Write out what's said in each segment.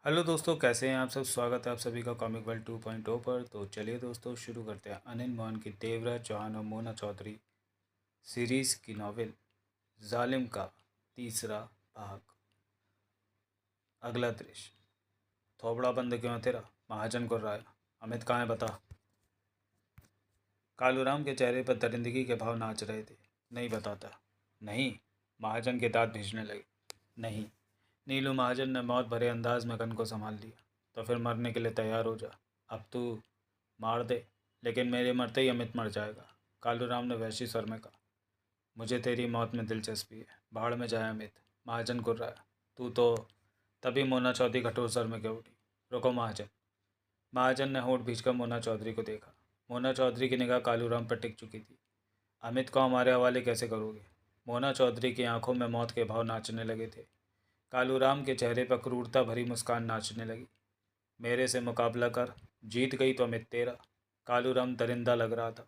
Hello दोस्तों, कैसे हैं आप सब। स्वागत है आप सभी का कॉमिक वर्ल्ड 2.0 पर। तो चलिए दोस्तों, शुरू करते हैं अनिल मोहन की देवराज चौहान और मोना चौधरी सीरीज़ की नॉवेल जालिम का तीसरा भाग। अगला दृश्य। थोबड़ा बंद क्यों है तेरा? महाजन को रहा है। अमित कहाँ है, बता। कालूराम के चेहरे पर दरिंदगी के भाव नाच रहे थे। नहीं बताता। नहीं। महाजन के दांत भींचने लगे। नहीं। नीलू महाजन ने मौत भरे अंदाज में गन को संभाल लिया। तो फिर मरने के लिए तैयार हो जा। अब तू मार दे, लेकिन मेरे मरते ही अमित मर जाएगा। कालूराम ने वहशी स्वर में कहा। मुझे तेरी मौत में दिलचस्पी है। भाड़ में जाए अमित। महाजन कुर्राया। तू तो। तभी मोना चौधरी कठोर स्वर में कह उठी। रुको महाजन। महाजन ने होठ भींचकर मोना चौधरी को देखा। मोना चौधरी की निगाह कालूराम पर टिक चुकी थी। अमित को हमारे हवाले कैसे करोगे? मोना चौधरी की आंखों में मौत के भाव नाचने लगे थे। कालूराम के चेहरे पर क्रूरता भरी मुस्कान नाचने लगी। मेरे से मुकाबला कर। जीत गई तो अमित तेरा। कालूराम दरिंदा लग रहा था।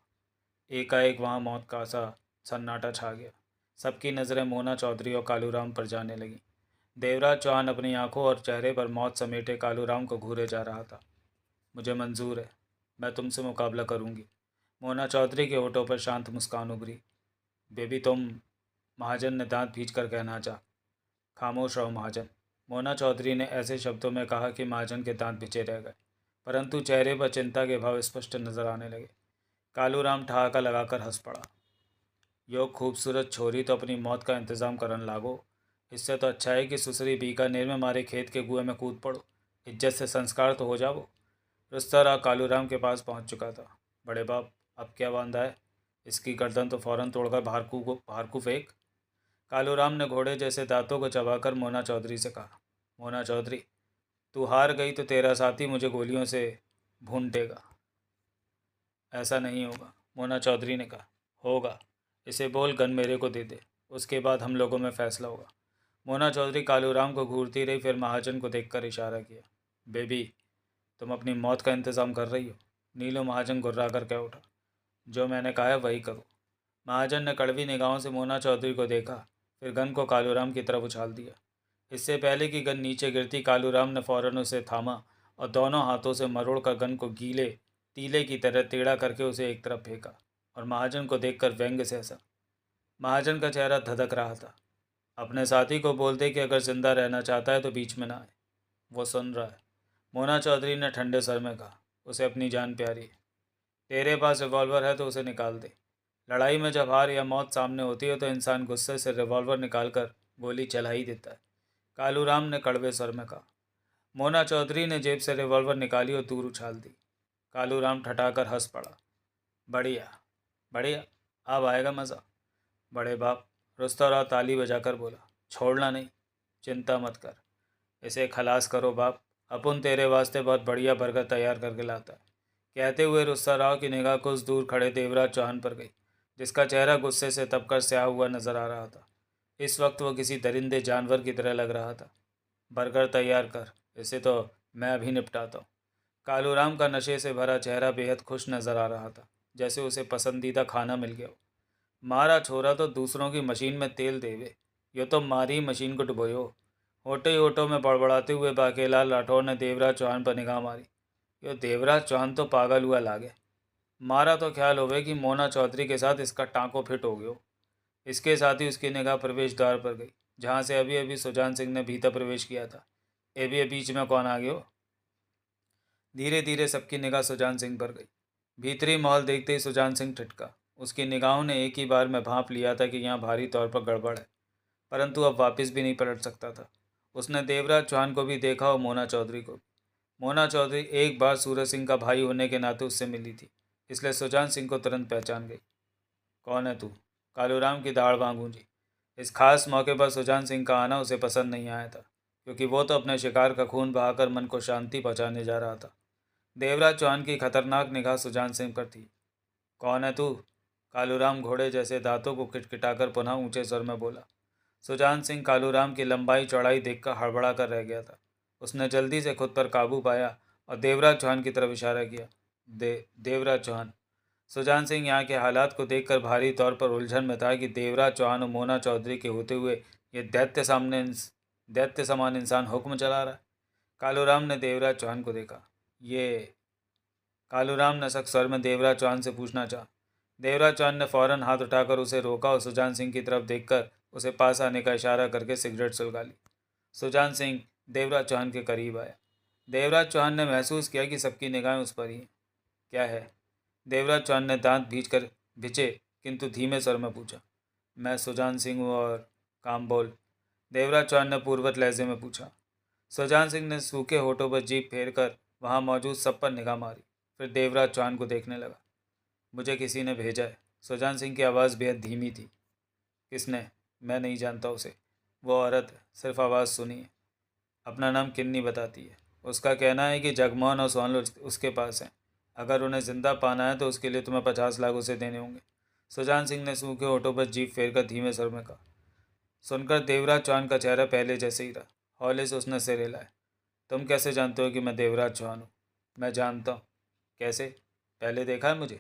एकाएक वहाँ मौत का सा सन्नाटा छा गया। सबकी नज़रें मोना चौधरी और कालूराम पर जाने लगीं। देवराज चौहान अपनी आंखों और चेहरे पर मौत समेटे कालूराम को घूरे जा रहा था। मुझे मंजूर है। मैं तुमसे मुकाबला करूंगी। मोना चौधरी के होठों पर शांत मुस्कान उभरी। बेबी तुम। महाजन ने दांत भींच कर कहना चाहा। खामोश रहो महाजन। मोना चौधरी ने ऐसे शब्दों में कहा कि महाजन के दांत भिंचे रह गए, परंतु चेहरे पर चिंता के भाव स्पष्ट नजर आने लगे। कालूराम ठहाका लगाकर हंस पड़ा। यो खूबसूरत छोरी तो अपनी मौत का इंतज़ाम करन लागो। इससे तो अच्छा है कि सुसरी बीकानेर में मारे खेत के कुएं में कूद पड़ो। इज्जत से संस्कार तो हो जाओ। रुस्तरा कालूराम के पास पहुंच चुका था। बड़े बाप, अब क्या बांधा है? इसकी गर्दन तो फौरन तोड़कर बाहर को फेंक। कालूराम ने घोड़े जैसे दांतों को चबाकर मोना चौधरी से कहा। मोना चौधरी, तू हार गई तो तेरा साथी मुझे गोलियों से भूनटेगा। ऐसा नहीं होगा, मोना चौधरी ने कहा। होगा। इसे बोल गन मेरे को दे दे। उसके बाद हम लोगों में फैसला होगा। मोना चौधरी कालूराम को घूरती रही, फिर महाजन को देखकर इशारा किया। बेबी, तुम अपनी मौत का इंतज़ाम कर रही हो? नीलू महाजन गुर्रा कर कह उठा। जो मैंने कहा है वही करो। महाजन ने कड़वी निगाहों से मोना चौधरी को देखा, फिर गन को कालूराम की तरफ उछाल दिया। इससे पहले कि गन नीचे गिरती, कालूराम ने फौरन उसे थामा और दोनों हाथों से मरोड़ कर गन को गीले तीले की तरह टेढ़ा करके उसे एक तरफ फेंका और महाजन को देखकर व्यंग्य से हंसा। महाजन का चेहरा धधक रहा था। अपने साथी को बोलते कि अगर जिंदा रहना चाहता है तो बीच में ना आए। वो सुन रहा है। मोना चौधरी ने ठंडे सर में कहा। उसे अपनी जान प्यारी है। तेरे पास रिवॉल्वर है तो उसे निकाल दे। लड़ाई में जब हार या मौत सामने होती है तो इंसान गुस्से से रिवॉल्वर निकालकर गोली चला ही देता है। कालूराम ने कड़वे स्वर में कहा। मोना चौधरी ने जेब से रिवॉल्वर निकाली और दूर उछाल दी। कालूराम ठठाकर हंस पड़ा। बढ़िया, बढ़िया। अब आएगा मज़ा। बड़े बाप, रुस्तरा ताली बजाकर बोला। छोड़ना नहीं। चिंता मत कर। इसे खलास करो बाप। अपुन तेरे वास्ते बहुत बढ़िया बर्गर तैयार करके लाता है। कहते हुए रुस्ता राव की निगाह कुछ दूर खड़े देवराज चौहान पर गई, जिसका चेहरा गुस्से से तपकर स्याह हुआ नजर आ रहा था। इस वक्त वह किसी दरिंदे जानवर की तरह लग रहा था। बर्गर तैयार कर। इसे तो मैं अभी निपटाता हूँ। कालूराम का नशे से भरा चेहरा बेहद खुश नजर आ रहा था, जैसे उसे पसंदीदा खाना मिल गया हो। मारा छोरा तो दूसरों की मशीन में तेल देवे। यो तो मारी मशीन को डुबोयो। होटे ही होटों में बड़बड़ाते हुए बाकेलाल राठौर ने देवराज चौहान पर निगाह मारी। यो देवराज चौहान तो पागल हुआ लागे। मारा तो ख्याल होवे कि मोना चौधरी के साथ इसका टाँको फिट हो गयो। इसके साथ ही उसकी निगाह प्रवेश द्वार पर गई, जहाँ से अभी अभी सुजान सिंह ने भीतर प्रवेश किया था। ए भी बीच में कौन आ गयो? धीरे धीरे सबकी निगाह सुजान सिंह पर गई। भीतरी माहौल देखते ही सुजान सिंह ठिठका। उसकी निगाहों ने एक ही बार में भांप लिया था कि यहाँ भारी तौर पर गड़बड़ है, परंतु अब वापस भी नहीं पलट सकता था। उसने देवराज चौहान को भी देखा और मोना चौधरी को भी। मोना चौधरी एक बार सूरज सिंह का भाई होने के नाते उससे मिली थी, इसलिए सुजान सिंह को तुरंत पहचान गई। कौन है तू? कालूराम की दाढ़ बाँ गूंजी। इस खास मौके पर सुजान सिंह का आना उसे पसंद नहीं आया था, क्योंकि वो तो अपने शिकार का खून बहाकर मन को शांति पहुँचाने जा रहा था। देवराज चौहान की खतरनाक निगाह सुजान सिंह पर थी। कौन है तू? कालूराम घोड़े जैसे दांतों को खिटखिटाकर पुनः ऊंचे स्वर में बोला। सुजान सिंह कालूराम की लंबाई चौड़ाई देखकर हड़बड़ा कर रह गया था। उसने जल्दी से खुद पर काबू पाया और देवराज चौहान की तरफ इशारा किया। देवराज चौहान। सुजान सिंह यहाँ के हालात को देखकर भारी तौर पर उलझन में था कि देवराज चौहान और मोना चौधरी के होते हुए ये दैत्य समान इंसान हुक्म चला रहा है। कालूराम ने देवराज चौहान को देखा। ये कालूराम ने सख्त स्वर में देवराज चौहान से पूछना चाहा। देवराज चौहान ने फौरन हाथ उठाकर उसे रोका और सुजान सिंह की तरफ देखकर उसे पास आने का इशारा करके सिगरेट सुलगा ली। सुजान सिंह देवराज चौहान के करीब आया। देवराज चौहान ने महसूस किया कि सबकी निगाहें उस पर ही हैं। क्या है? देवराज चौहान ने दांत भींचकर भिचे किंतु धीमे स्वर में पूछा। मैं सुजान सिंह हूँ और काम बोल। देवराज चौहान ने पूर्वत लहजे में पूछा। सुजान सिंह ने सूखे होठों पर जीभ फेर कर वहाँ मौजूद सब पर निगाह मारी, फिर देवराज चौहान को देखने लगा। मुझे किसी ने भेजा है। सुजान सिंह की आवाज़ बेहद धीमी थी। किसने? मैं नहीं जानता उसे। वो औरत है, सिर्फ आवाज़ सुनी है। अपना नाम किन्नी बताती है। उसका कहना है कि जगमोहन और सोहन उसके पास हैं। अगर उन्हें जिंदा पाना है तो उसके लिए तुम्हें 50 लाख उसे देने होंगे। सुजान सिंह ने सूखे होठों पर जीभ फेर कर धीमे स्वर में कहा। सुनकर देवराज चौहान का चेहरा पहले जैसे ही रहा। हौले से उसने सिर हिलाया। तुम कैसे जानते हो कि मैं देवराज चौहान हूँ? मैं जानता हूँ। कैसे? पहले देखा है मुझे?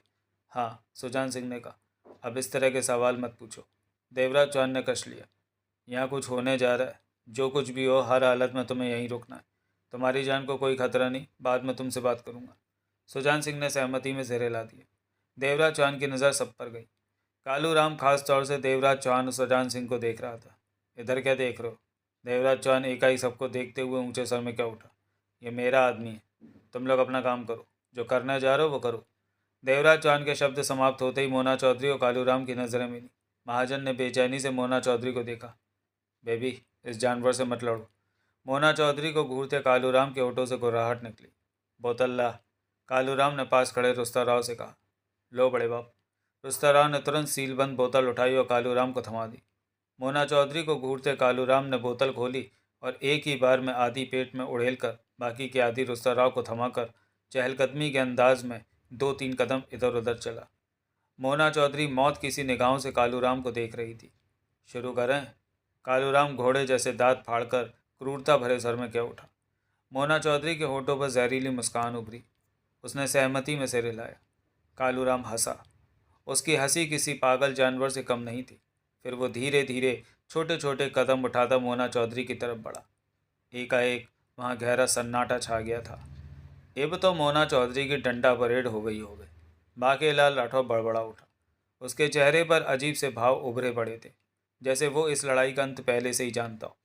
हाँ, सुजान सिंह ने कहा। अब इस तरह के सवाल मत पूछो। देवराज चौहान ने कश लिया। यहाँ कुछ होने जा रहा है। जो कुछ भी हो, हर हालत में तुम्हें यहीं रुकना है। तुम्हारी जान को कोई खतरा नहीं। बाद में तुमसे बात करूँगा। सुजान सिंह ने सहमति में सिर हिला दिया। देवराज चौहान की नज़र सब पर गई। कालूराम खास तौर से देवराज चौहान और सुजान सिंह को देख रहा था। इधर क्या देख रहे हो? देवराज चौहान एकाएक सबको देखते हुए ऊंचे स्वर में क्या उठा। ये मेरा आदमी है। तुम लोग अपना काम करो। जो करने जा रहे हो वो करो। देवराज चौहान के शब्द समाप्त होते ही मोना चौधरी और कालूराम की नज़रें मिली। महाजन ने बेचैनी से मोना चौधरी को देखा। बेबी, इस जानवर से मत लड़ो। मोना चौधरी को घूरते कालूराम के होठों से गुर्राहट निकली। बोतल ला। कालूराम ने पास खड़े रुस्ता राव से कहा। लो बड़े बाप। रुस्ता राव ने तुरंत सीलबंद बोतल उठाई और कालूराम को थमा दी। मोना चौधरी को घूरते कालूराम ने बोतल खोली और एक ही बार में आधी पेट में उड़ेल कर बाकी की आधी रुस्ता राव को थमाकर चहलकदमी के अंदाज में 2-3 कदम इधर उधर चला। मोना चौधरी मौत किसी निगाहों से कालूराम को देख रही थी। शुरू करें? कालूराम घोड़े जैसे दांत फाड़कर क्रूरता भरे स्वर में क्या उठा। मोना चौधरी के होठों पर जहरीली मुस्कान उभरी। उसने सहमति में सिर हिलाया। कालूराम हंसा। उसकी हंसी किसी पागल जानवर से कम नहीं थी। फिर वो धीरे धीरे छोटे छोटे कदम उठाता मोना चौधरी की तरफ बढ़ा। एकाएक वहाँ गहरा सन्नाटा छा गया था। अब तो मोना चौधरी की डंडा परेड हो गई होगी। बाकेलाल राठौर बड़बड़ा उठा। उसके चेहरे पर अजीब से भाव उभरे पड़े थे, जैसे वो इस लड़ाई का अंत पहले से ही जानता हो।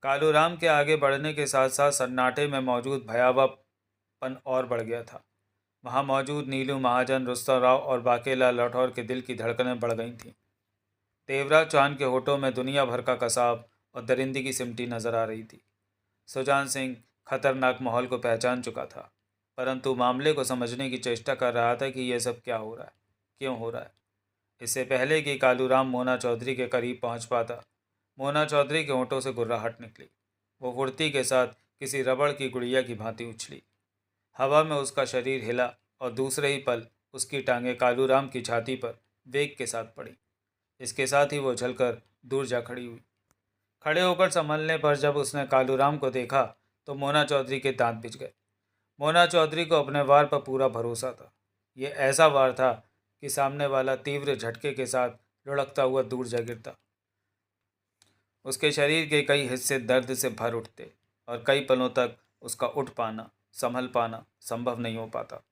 कालूराम के आगे बढ़ने के साथ साथ सन्नाटे में मौजूद भयावहपन और बढ़ गया था। वहाँ मौजूद नीलू महाजन, रुस्तम राव और बाकेलाल राठौर के दिल की धड़कनें बढ़ गई थीं। देवराज चौहान के होठों में दुनिया भर का कसाब और दरिंदगी की सिमटी नजर आ रही थी। सुजान सिंह खतरनाक माहौल को पहचान चुका था, परंतु मामले को समझने की चेष्टा कर रहा था कि यह सब क्या हो रहा है, क्यों हो रहा है। इससे पहले कि कालूराम मोना चौधरी के करीब पहुंच पाता, मोना चौधरी के होठों से गुर्राहट निकली। वो फुर्ती के साथ किसी रबड़ की गुड़िया की भांति उछली। हवा में उसका शरीर हिला और दूसरे ही पल उसकी टांगें कालूराम की छाती पर वेग के साथ पड़ी। इसके साथ ही वो उछलकर दूर जा खड़ी हुई। खड़े होकर संभलने पर जब उसने कालूराम को देखा तो मोना चौधरी के दांत बिछ गए। मोना चौधरी को अपने वार पर पूरा भरोसा था। ये ऐसा वार था कि सामने वाला तीव्र झटके के साथ लुढ़कता हुआ दूर जा गिरता। उसके शरीर के कई हिस्से दर्द से भर उठते और कई पलों तक उसका उठ पाना, संभल पाना संभव नहीं हो पाता।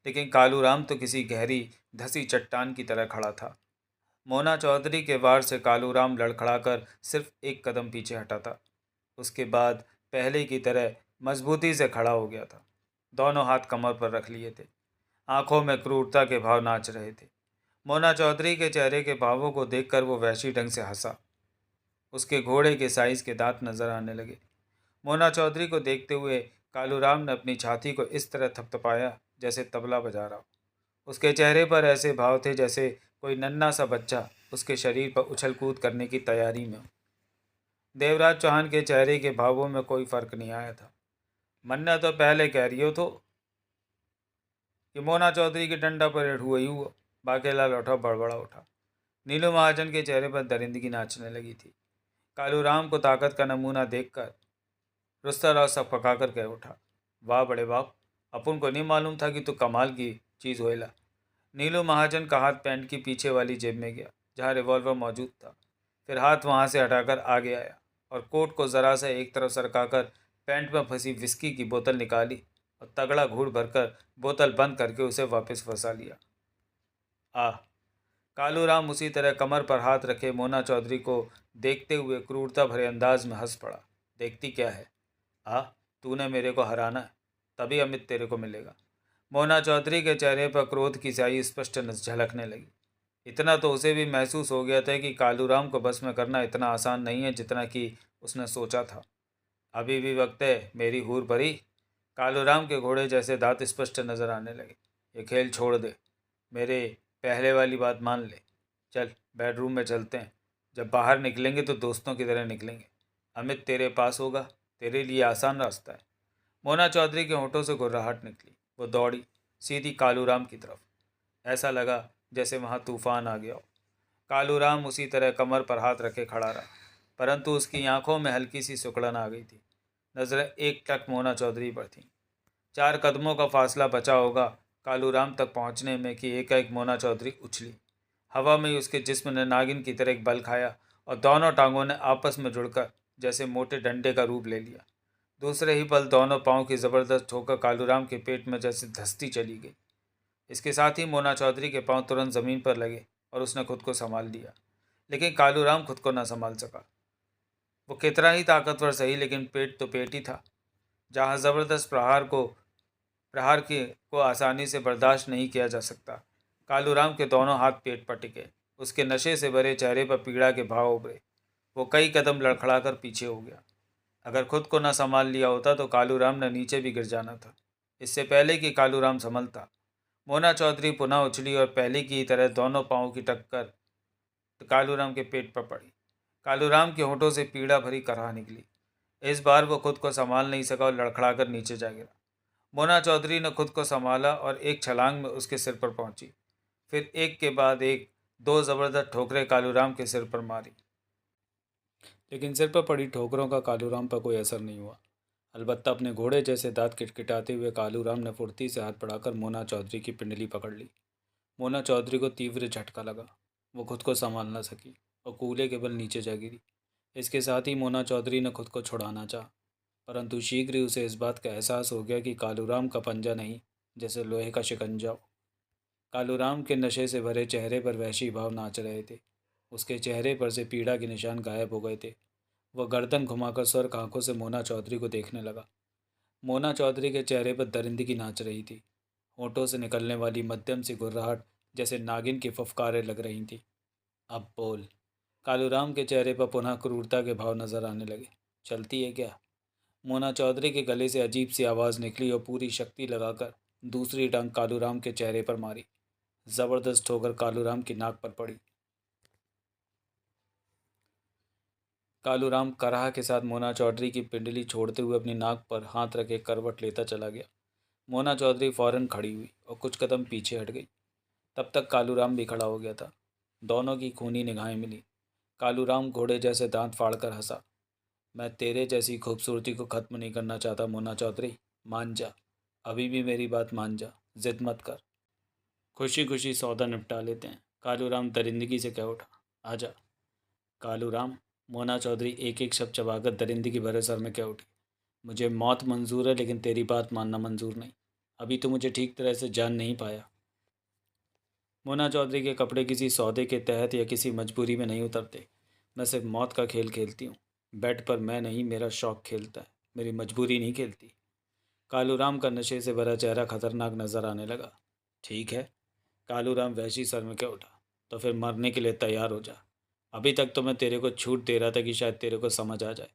लेकिन कालूराम तो किसी गहरी धसी चट्टान की तरह खड़ा था। मोना चौधरी के वार से कालूराम लड़खड़ाकर सिर्फ एक कदम पीछे हटा था। उसके बाद पहले की तरह मजबूती से खड़ा हो गया था। दोनों हाथ कमर पर रख लिए थे। आंखों में क्रूरता के भाव नाच रहे थे। मोना चौधरी के चेहरे के भावों को देखकर वो वहशी ढंग से हंसा। उसके घोड़े के साइज के दांत नजर आने लगे। मोना चौधरी को देखते हुए कालूराम ने अपनी छाती को इस तरह थपथपाया जैसे तबला बजा रहा हो। उसके चेहरे पर ऐसे भाव थे जैसे कोई नन्हा सा बच्चा उसके शरीर पर उछल कूद करने की तैयारी में हो। देवराज चौहान के चेहरे के भावों में कोई फर्क नहीं आया था। मन्ना तो पहले कह रही हो तो कि मोना चौधरी की डंडा परेड हुआ ही हुआ। बाकेलाल उठा बड़बड़ा उठा। नीलू महाजन के चेहरे पर दरिंदगी नाचने लगी थी। कालूराम को ताकत का नमूना देखकर रुस्ता राव सब पकाकर कह उठा। वाह बड़े बाप, अपन को नहीं मालूम था कि तू कमाल की चीज़ होएला। नीलू महाजन का हाथ पैंट की पीछे वाली जेब में गया जहाँ रिवॉल्वर मौजूद था। फिर हाथ वहाँ से हटाकर आगे आया और कोट को ज़रा सा एक तरफ सरकाकर पैंट में फंसी विस्की की बोतल निकाली और तगड़ा घूंट भरकर बोतल बंद करके उसे वापस फंसा लिया। आह! कालूराम उसी तरह कमर पर हाथ रखे मोना चौधरी को देखते हुए क्रूरता भरे अंदाज में हंस पड़ा। देखती क्या है? आह! तूने मेरे को हराना है, तभी अमित तेरे को मिलेगा। मोना चौधरी के चेहरे पर क्रोध की स्याही स्पष्ट झलकने लगी। इतना तो उसे भी महसूस हो गया था कि कालूराम को बस में करना इतना आसान नहीं है जितना कि उसने सोचा था। अभी भी वक्त है मेरी हूर भरी। कालूराम के घोड़े जैसे दांत स्पष्ट नजर आने लगे। ये खेल छोड़ दे, मेरे पहले वाली बात मान ले। चल बेडरूम में चलते हैं। जब बाहर निकलेंगे तो दोस्तों की तरह निकलेंगे। अमित तेरे पास होगा, तेरे लिए आसान रास्ता है। मोना चौधरी के होठों से गुर्राहट निकली। वो दौड़ी सीधी कालूराम की तरफ। ऐसा लगा जैसे वहाँ तूफान आ गया हो। कालूराम उसी तरह कमर पर हाथ रखे खड़ा रहा, परंतु उसकी आंखों में हल्की सी सुकड़न आ गई थी। नजरें एक टक मोना चौधरी पर थीं। 4 कदमों का फासला बचा होगा कालूराम तक पहुंचने में कि एकाएक मोना चौधरी उछली। हवा में ही उसके जिस्म ने नागिन की तरह एक बल खाया और दोनों टांगों ने आपस में जुड़कर जैसे मोटे डंडे का रूप ले लिया। दूसरे ही पल दोनों पांव की जबरदस्त ठोकर कालूराम के पेट में जैसे धंसती चली गई। इसके साथ ही मोना चौधरी के पांव तुरंत जमीन पर लगे और उसने खुद को संभाल लिया, लेकिन कालूराम खुद को न संभाल सका। वो कितना ही ताकतवर सही, लेकिन पेट तो पेट ही था। जहाँ जबरदस्त प्रहार को आसानी से बर्दाश्त नहीं किया जा सकता। कालूराम के दोनों हाथ पेट पर टिके। उसके नशे से भरे चेहरे पर पीड़ा के भाव उभरे। वो कई कदम लड़खड़ाकर पीछे हो गया। अगर खुद को न संभाल लिया होता तो कालूराम ने नीचे भी गिर जाना था, इससे पहले कि कालूराम संभलता। मोना चौधरी पुनः उछली और पहले की तरह दोनों पांवों की टक्कर कालूराम के पेट पर पड़ी। कालूराम के होठों से पीड़ा भरी कराह निकली। इस बार वो खुद को संभाल नहीं सका और लड़खड़ाकर नीचे जा गिरा। मोना चौधरी ने खुद को संभाला और एक छलांग में उसके सिर पर पहुंची। फिर एक के बाद एक 2 जबरदस्त ठोकरें कालूराम के सिर पर मारी, लेकिन सिर पर पड़ी ठोकरों का कालूराम पर कोई असर नहीं हुआ। अलबत्ता अपने घोड़े जैसे दांत किटकिटाते हुए कालूराम ने फुर्ती से हाथ बढ़ाकर मोना चौधरी की पिंडली पकड़ ली। मोना चौधरी को तीव्र झटका लगा। वो खुद को संभाल न सकी और कूल्हे के बल नीचे जा गिरी। इसके साथ ही मोना चौधरी ने खुद को छुड़ाना चाहा, परंतु शीघ्र ही उसे इस बात का एहसास हो गया कि कालूराम का पंजा नहीं, जैसे लोहे का शिकंजा हो। कालूराम के नशे से भरे चेहरे पर वहशी भाव नाच रहे थे। उसके चेहरे पर से पीड़ा के निशान गायब हो गए थे। वह गर्दन घुमाकर स्वर्ग आंखों से मोना चौधरी को देखने लगा। मोना चौधरी के चेहरे पर दरिंदगी नाच रही थी। होठों से निकलने वाली मध्यम सी गुर्राहट जैसे नागिन की फफकारें लग रही थी। अब बोल। कालूराम के चेहरे पर पुनः क्रूरता के भाव नजर आने लगे। चलती है क्या? मोना चौधरी के गले से अजीब सी आवाज़ निकली और पूरी शक्ति लगाकर दूसरी टांग कालूराम के चेहरे पर मारी। जबरदस्त ठोकर कालूराम की नाक पर पड़ी। कालूराम कराह के साथ मोना चौधरी की पिंडली छोड़ते हुए अपनी नाक पर हाथ रखे करवट लेता चला गया। मोना चौधरी फौरन खड़ी हुई और कुछ कदम पीछे हट गई। तब तक कालूराम भी खड़ा हो गया था। दोनों की खूनी निगाहें मिली। कालूराम घोड़े जैसे दांत फाड़कर हंसा। मैं तेरे जैसी खूबसूरती को ख़त्म नहीं करना चाहता मोना चौधरी। मान जा, अभी भी मेरी बात मान जा, जिद मत कर। खुशी खुशी सौदा निपटा लेते हैं, कालूराम दरिंदगी से कह उठा। आजा कालूराम। मोना चौधरी एक एक शब्द चबाकर दरिंदगी भरे सर में कह उठी। मुझे मौत मंजूर है, लेकिन तेरी बात मानना मंजूर नहीं। अभी तो मुझे ठीक तरह से जान नहीं पाया। मोना चौधरी के कपड़े किसी सौदे के तहत या किसी मजबूरी में नहीं उतरते। मैं सिर्फ मौत का खेल खेलती हूँ। बेड पर मैं नहीं, मेरा शौक खेलता है, मेरी मजबूरी नहीं खेलती। कालूराम का नशे से भरा चेहरा खतरनाक नजर आने लगा। ठीक है, कालूराम वहशी सर में क्या उठा। तो फिर मरने के लिए तैयार हो जा। अभी तक तो मैं तेरे को छूट दे रहा था कि शायद तेरे को समझ आ जाए,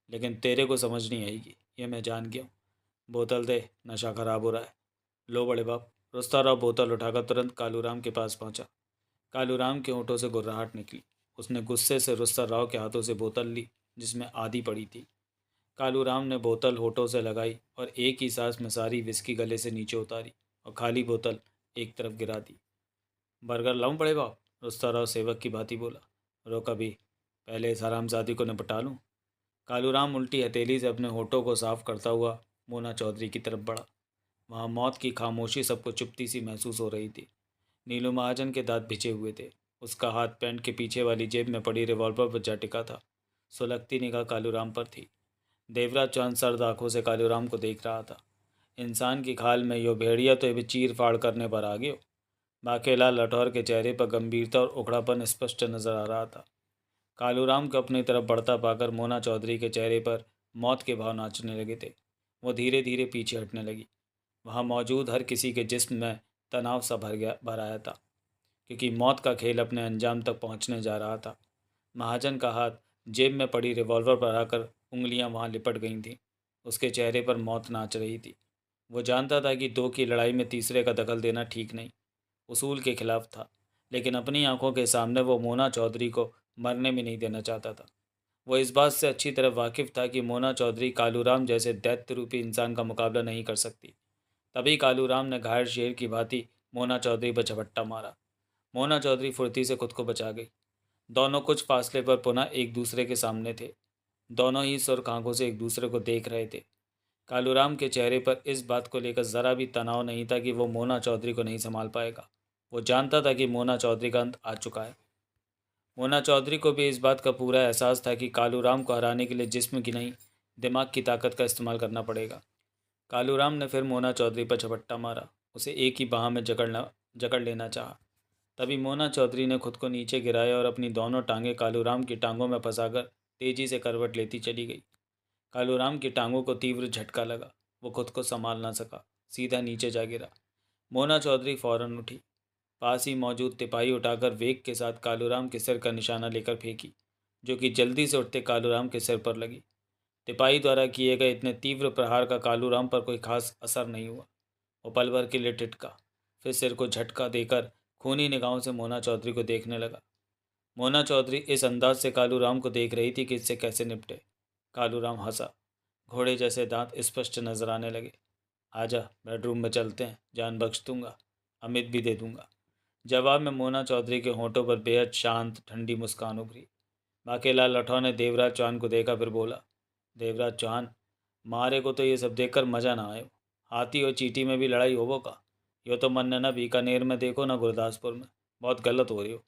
लेकिन तेरे को समझ नहीं आएगी, ये मैं जान गया हूँ। बोतल दे, नशा खराब हो रहा है। लो बड़े बाप। रुस्ता राव बोतल उठाकर तुरंत कालूराम के पास पहुंचा। कालूराम के होठों से गुर्राहट निकली। उसने गुस्से से रुस्ता राव के हाथों से बोतल ली जिसमें आधी पड़ी थी। कालूराम ने बोतल होठों से लगाई और एक ही सांस में सारी विस्की गले से नीचे उतारी और खाली बोतल एक तरफ गिरा दी। बर्गर लाऊं बड़े बाप? रुस्ता राव सेवक की भांति बोला। रोक अभी, पहले इस हरामजादी को निपटा लूं। कालूराम उल्टी हथेली से अपने होठों को साफ करता हुआ मोना चौधरी की तरफ बढ़ा। वहाँ मौत की खामोशी सबको चुपती सी महसूस हो रही थी। नीलू महाजन के दांत भिजे हुए थे। उसका हाथ पैंट के पीछे वाली जेब में पड़ी रिवॉल्वर पर जा टिका था। सुलगती निगाह कालूराम पर थी। देवराज चौहान सर्द आंखों से कालूराम को देख रहा था। इंसान की खाल में यो भेड़िया तो अभी चीर फाड़ करने पर आ गयो। बाकेलाल राठौर के चेहरे पर गंभीरता और उखड़ापन स्पष्ट नजर आ रहा था। कालूराम को अपनी तरफ बढ़ता पाकर मोना चौधरी के चेहरे पर मौत के भाव नाचने लगे थे। वो धीरे धीरे पीछे हटने लगी। वहाँ मौजूद हर किसी के जिस्म में तनाव सा भर आया था, क्योंकि मौत का खेल अपने अंजाम तक पहुँचने जा रहा था। महाजन का हाथ जेब में पड़ी रिवॉल्वर पर आकर उंगलियां वहाँ लिपट गई थीं। उसके चेहरे पर मौत नाच रही थी। वो जानता था कि दो की लड़ाई में तीसरे का दखल देना ठीक नहीं, उसूल के खिलाफ था, लेकिन अपनी आंखों के सामने वो मोना चौधरी को मरने में नहीं देना चाहता था। वो इस बात से अच्छी तरह वाकिफ था कि मोना चौधरी कालूराम जैसे दैत्य रूपी इंसान का मुकाबला नहीं कर सकती। तभी कालूराम ने घायल शेर की भांति मोना चौधरी पर झपट्टा मारा। मोना चौधरी फुर्ती से खुद को बचा गई। दोनों कुछ फासले पर पुनः एक दूसरे के सामने थे। दोनों ही सुर्ख आंखों से एक दूसरे को देख रहे थे। कालूराम के चेहरे पर इस बात को लेकर ज़रा भी तनाव नहीं था कि वो मोना चौधरी को नहीं संभाल पाएगा। वो जानता था कि मोना चौधरी का अंत आ चुका है। मोना चौधरी को भी इस बात का पूरा एहसास था कि कालूराम को हराने के लिए जिस्म की नहीं, दिमाग की ताकत का इस्तेमाल करना पड़ेगा। कालूराम ने फिर मोना चौधरी पर झपट्टा मारा। उसे एक ही बाह में जकड़ लेना चाहा। तभी मोना चौधरी ने खुद को नीचे गिराया और अपनी दोनों टांगें कालूराम की टांगों में फंसाकर तेजी से करवट लेती चली गई। कालूराम की टांगों को तीव्र झटका लगा। वो खुद को संभाल ना सका, सीधा नीचे जा गिरा। मोना चौधरी फौरन उठी। पास ही मौजूद तिपाही उठाकर वेग के साथ कालूराम के सिर का निशाना लेकर फेंकी, जो कि जल्दी से उठते कालूराम के सिर पर लगी। तिपाही द्वारा किए गए इतने तीव्र प्रहार का कालूराम पर कोई खास असर नहीं हुआ। वो पल भर के लिए टिटका, फिर सिर को झटका देकर खूनी निगाहों से मोना चौधरी को देखने लगा। मोना चौधरी इस अंदाज से कालूराम को देख रही थी कि इससे कैसे निपटे। कालूराम हंसा। घोड़े जैसे दांत स्पष्ट नजर आने लगे। आजा, बेडरूम में चलते हैं, जान बख्श दूंगा, अमित भी दे दूंगा। जवाब में मोना चौधरी के होंठों पर बेहद शांत ठंडी मुस्कान उभरी। बाकेलाल राठौर ने देवराज चौहान को देखा, फिर बोला, देवराज चौहान, मारे को तो ये सब देखकर मजा ना आयो। हाथी और चींटी में भी लड़ाई होवो का? यो तो मन ने ना बीकानेर में देखो ना गुरदासपुर में। बहुत गलत हो रही हो।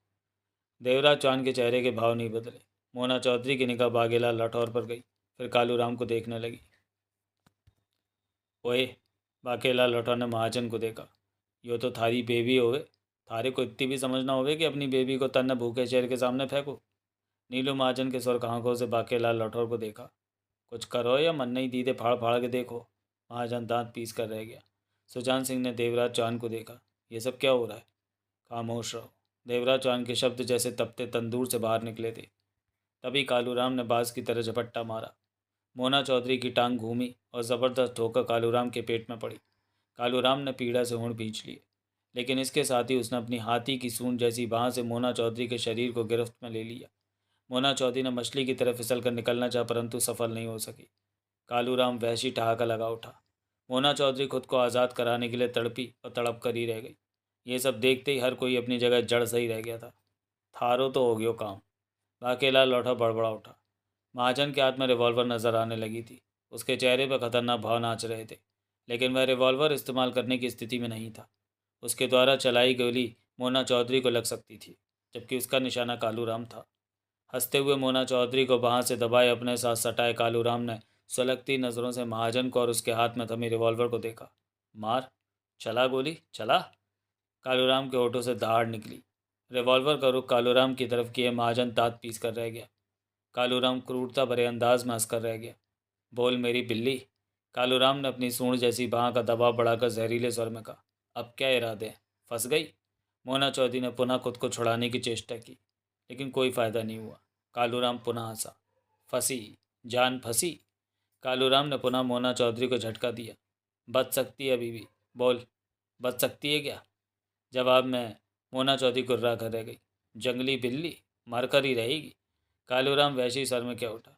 देवराज चौहान के चेहरे के भाव नहीं बदले। मोना चौधरी की निगाह बागेलाल राठौर पर गई, फिर कालूराम को देखने लगी। ओए, बाकेलाल राठौर ने महाजन को देखा। यो तो थारी बेबी होवे, थारे को इतनी भी समझना होवे कि अपनी बेबी को तन्ने भूखे शेर के सामने फेंको। नीलू महाजन के स्वर आंखों से बाकेलाल राठौर को देखा। कुछ करो या मन नहीं दीदे फाड़ फाड़ के देखो। महाजन दांत पीस कर रह गया। सुजान सिंह ने देवराज चौहान को देखा। ये सब क्या हो रहा है? खामोश रहो। देवराज चौहान के शब्द जैसे तपते तंदूर से बाहर निकले थे। तभी कालूराम ने बाज की तरह झपट्टा मारा। मोना चौधरी की टांग घूमी और ज़बरदस्त ठोकर कालूराम के पेट में पड़ी। कालूराम ने पीड़ा से होंठ भींच लिए, लेकिन इसके साथ ही उसने अपनी हाथी की सूंड जैसी बाह से मोना चौधरी के शरीर को गिरफ्त में ले लिया। मोना चौधरी ने मछली की तरह फिसल कर निकलना चाहा, परंतु सफल नहीं हो सकी। कालूराम वहशी ठहाका लगा उठा। मोना चौधरी खुद को आज़ाद कराने के लिए तड़पी और तड़प कर ही रह गई। ये सब देखते ही हर कोई अपनी जगह जड़ सही रह गया था। थारो तो हो गयो काम। बाकेलाल लौटा बड़बड़ा उठा। महाजन के हाथ में रिवॉल्वर नजर आने लगी थी। उसके चेहरे पर खतरनाक भाव नाच रहे थे, लेकिन वह रिवॉल्वर इस्तेमाल करने की स्थिति में नहीं था। उसके द्वारा चलाई गोली मोना चौधरी को लग सकती थी, जबकि उसका निशाना कालूराम था। हंसते हुए मोना चौधरी को बाह से दबाए अपने साथ सटाए कालूराम ने सुलगती नज़रों से महाजन को और उसके हाथ में थमी रिवॉल्वर को देखा। मार, चला गोली, चला। कालूराम के होठों से दहाड़ निकली। रिवॉल्वर का रुख कालूराम की तरफ किए महाजन दांत पीस कर रह गया। कालूराम क्रूरता भरे अंदाज में हंसकर रह गया। बोल मेरी बिल्ली। कालूराम ने अपनी सूंड जैसी बाह का दबाव बढ़ाकर जहरीले स्वर में कहा, अब क्या इरादे हैं? फंस गई? मोना चौधरी ने पुनः खुद को छुड़ाने की चेष्टा की, लेकिन कोई फायदा नहीं हुआ। कालूराम पुनः हंसा। फंसी, जान फंसी। कालूराम ने पुनः मोना चौधरी को झटका दिया। बच सकती है अभी भी, बोल, बच सकती है क्या? जवाब में मोना चौधरी गुर्रा कर रह गई। जंगली बिल्ली, मरकर ही रहेगी। कालूराम वैसे ही सर में क्या उठा।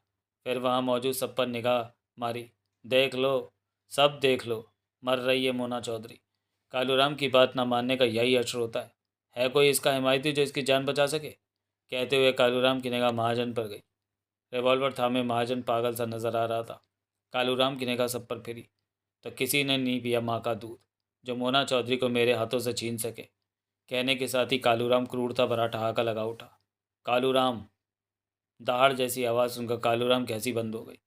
फिर वहाँ मौजूद सब पर निगाह मारी। देख लो, सब देख लो, मर रही है मोना चौधरी। कालूराम की बात न मानने का यही अश्र होता है कोई इसका हिमायती जो इसकी जान बचा सके? कहते हुए कालूराम की निगाह महाजन पर गई। रिवॉल्वर थामे महाजन पागल सा नजर आ रहा था। कालूराम की निगाह सब पर फिरी तो किसी ने नहीं पिया माँ का दूध जो मोना चौधरी को मेरे हाथों से छीन सके। कहने के साथ ही कालूराम क्रूरता भरा ठहाका लगा उठा। कालूराम। दहाड़ जैसी आवाज़ सुनकर कालूराम की हंसी बंद हो गई।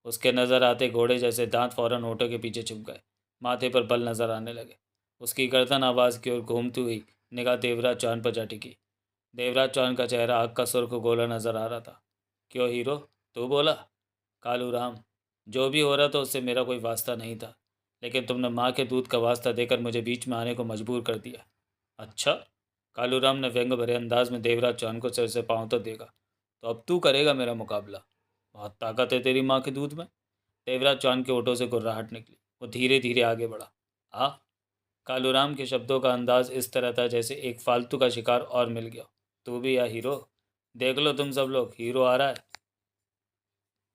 उसके नज़र आते घोड़े जैसे दांत फौरन होठों के पीछे छुप गए। माथे पर बल नजर आने लगे। उसकी गर्दन आवाज़ की ओर घूमती हुई निगाह देवराज चौहान पर जा टिकी। देवराज चौहान का चेहरा आग का सुर्ख गोला नजर आ रहा था। क्यों हीरो, तू बोला? कालू राम, जो भी हो रहा था उससे मेरा कोई वास्ता नहीं था, लेकिन तुमने माँ के दूध का वास्ता देकर मुझे बीच में आने को मजबूर कर दिया। अच्छा? कालू राम ने व्यंग भरे अंदाज में देवराज चौहान को सिर से पांव तक देखा। तो अब तू करेगा मेरा मुकाबला? बहुत ताकत है तेरी माँ के दूध में। देवराज चौहान के ओठों से गुर्राहट निकली। वो धीरे धीरे आगे बढ़ा। आ? कालूराम के शब्दों का अंदाज इस तरह था जैसे एक फालतू का शिकार और मिल गया। तू भी या हीरो? देख लो तुम सब लोग, हीरो आ रहा है।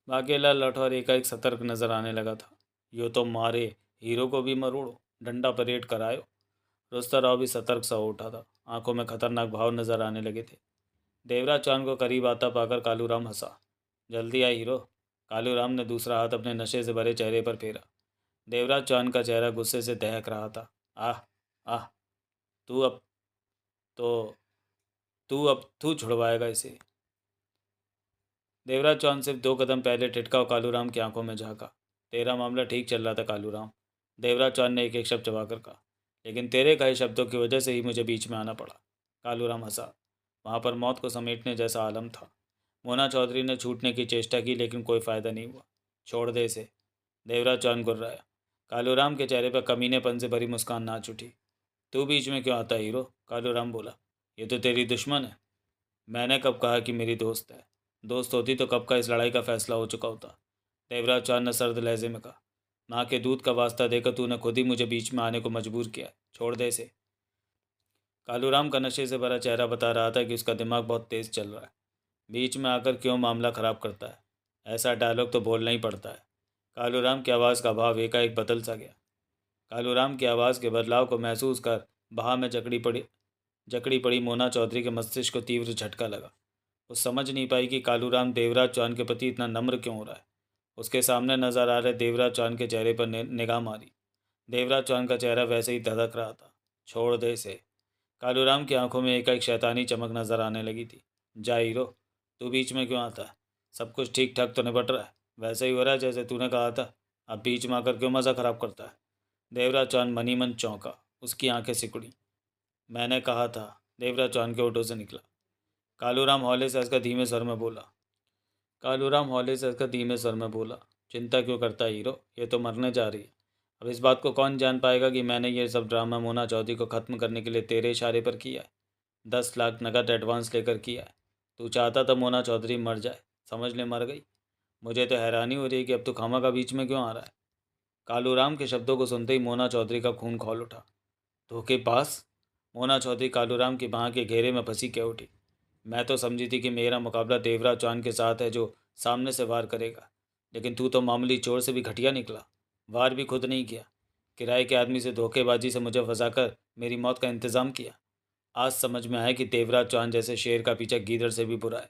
बागेला लठौर एकाएक सतर्क नजर आने लगा था। यो तो मारे, हीरो को भी मरोड़ो, डंडा परेड करायो। रुस्ता राव भी सतर्क सा हो उठा था। आंखों में खतरनाक भाव नजर आने लगे थे। देवराज चांद को करीब आता पाकर कालूराम हंसा। जल्दी आ हीरो। कालूराम ने दूसरा हाथ अपने नशे से भरे चेहरे पर फेरा। देवराज चांद का चेहरा गुस्से से दहक रहा था। आह, आह, तू अब तो तू छुड़वाएगा इसे? देवराज चौहान सिर्फ 2 कदम पहले टिटका और कालूराम की आंखों में झांका। तेरा मामला ठीक चल रहा था कालूराम, देवराज चौहान ने एक एक शब्द चबाकर कहा। लेकिन तेरे कहे शब्दों की वजह से ही मुझे बीच में आना पड़ा। कालूराम हंसा। वहाँ पर मौत को समेटने जैसा आलम था। मोना चौधरी ने छूटने की चेष्टा की लेकिन कोई फ़ायदा नहीं हुआ। छोड़ दे इसे। देवराज चौहान गुर्राया। कालूराम के चेहरे पर कमीनेपन से भरी मुस्कान नाच उठी। तू बीच में क्यों आता हीरो? कालूराम बोला। ये तो तेरी दुश्मन है। मैंने कब कहा कि मेरी दोस्त है? दोस्त होती तो कब का इस लड़ाई का फैसला हो चुका होता। देवराज चौहान ने सर्द लहजे में कहा। माँ के दूध का वास्ता देकर तूने खुद ही मुझे बीच में आने को मजबूर किया। छोड़ दे इसे। कालूराम का नशे से भरा चेहरा बता रहा था कि उसका दिमाग बहुत तेज चल रहा है। बीच में आकर क्यों मामला खराब करता है? ऐसा डायलॉग तो बोलना ही पड़ता है। कालूराम की आवाज़ का भाव एकाएक बदल सा गया। कालूराम की आवाज़ के बदलाव को महसूस कर बहा में जकड़ी पड़ी मोना चौधरी के मस्तिष्क को तीव्र झटका लगा। वो समझ नहीं पाई कि कालूराम देवराज चौहान के प्रति इतना नम्र क्यों हो रहा है। उसके सामने नजर आ रहे देवराज चौहान के चेहरे पर निगाह मारी। देवराज चौहान का चेहरा वैसे ही धधक रहा था। छोड़ दे इसे। कालूराम की आंखों में एकाएक शैतानी चमक नजर आने लगी थी। जा हीरो, तू बीच में क्यों आता है? सब कुछ ठीक ठाक तो निपट रहा है। वैसे ही हो रहा है जैसे तूने कहा था। अब बीच में आकर क्यों मज़ा खराब करता है? देवराज चौहान मनी मन चौंका। उसकी आंखें सिकुड़ी। मैंने कहा था, देवराज चौहान के ओठों से निकला। कालूराम हौले से हंसकर धीमे स्वर में बोला। चिंता क्यों करता है हीरो? ये तो मरने जा रही है। अब इस बात को कौन जान पाएगा कि मैंने ये सब ड्रामा मोना चौधरी को ख़त्म करने के लिए तेरे इशारे पर किया है। 10 लाख नकद एडवांस लेकर किया है। तू चाहता था मोना चौधरी मर जाए, समझ ले मर गई। मुझे तो हैरानी हो रही है कि अब तू खामखा बीच में क्यों आ रहा है। कालूराम के शब्दों को सुनते ही मोना चौधरी का खून खौल उठा। धोखेबाज! मोना चौधरी कालूराम की बाह के घेरे में फंसी कह उठी। मैं तो समझी थी कि मेरा मुकाबला देवराज चौहान के साथ है जो सामने से वार करेगा, लेकिन तू तो मामूली चोर से भी घटिया निकला। वार भी खुद नहीं किया, किराए के आदमी से धोखेबाजी से मुझे फंसाकर मेरी मौत का इंतजाम किया। आज समझ में आया कि देवराज चौहान जैसे शेर का पीछा गीदड़ से भी बुरा है।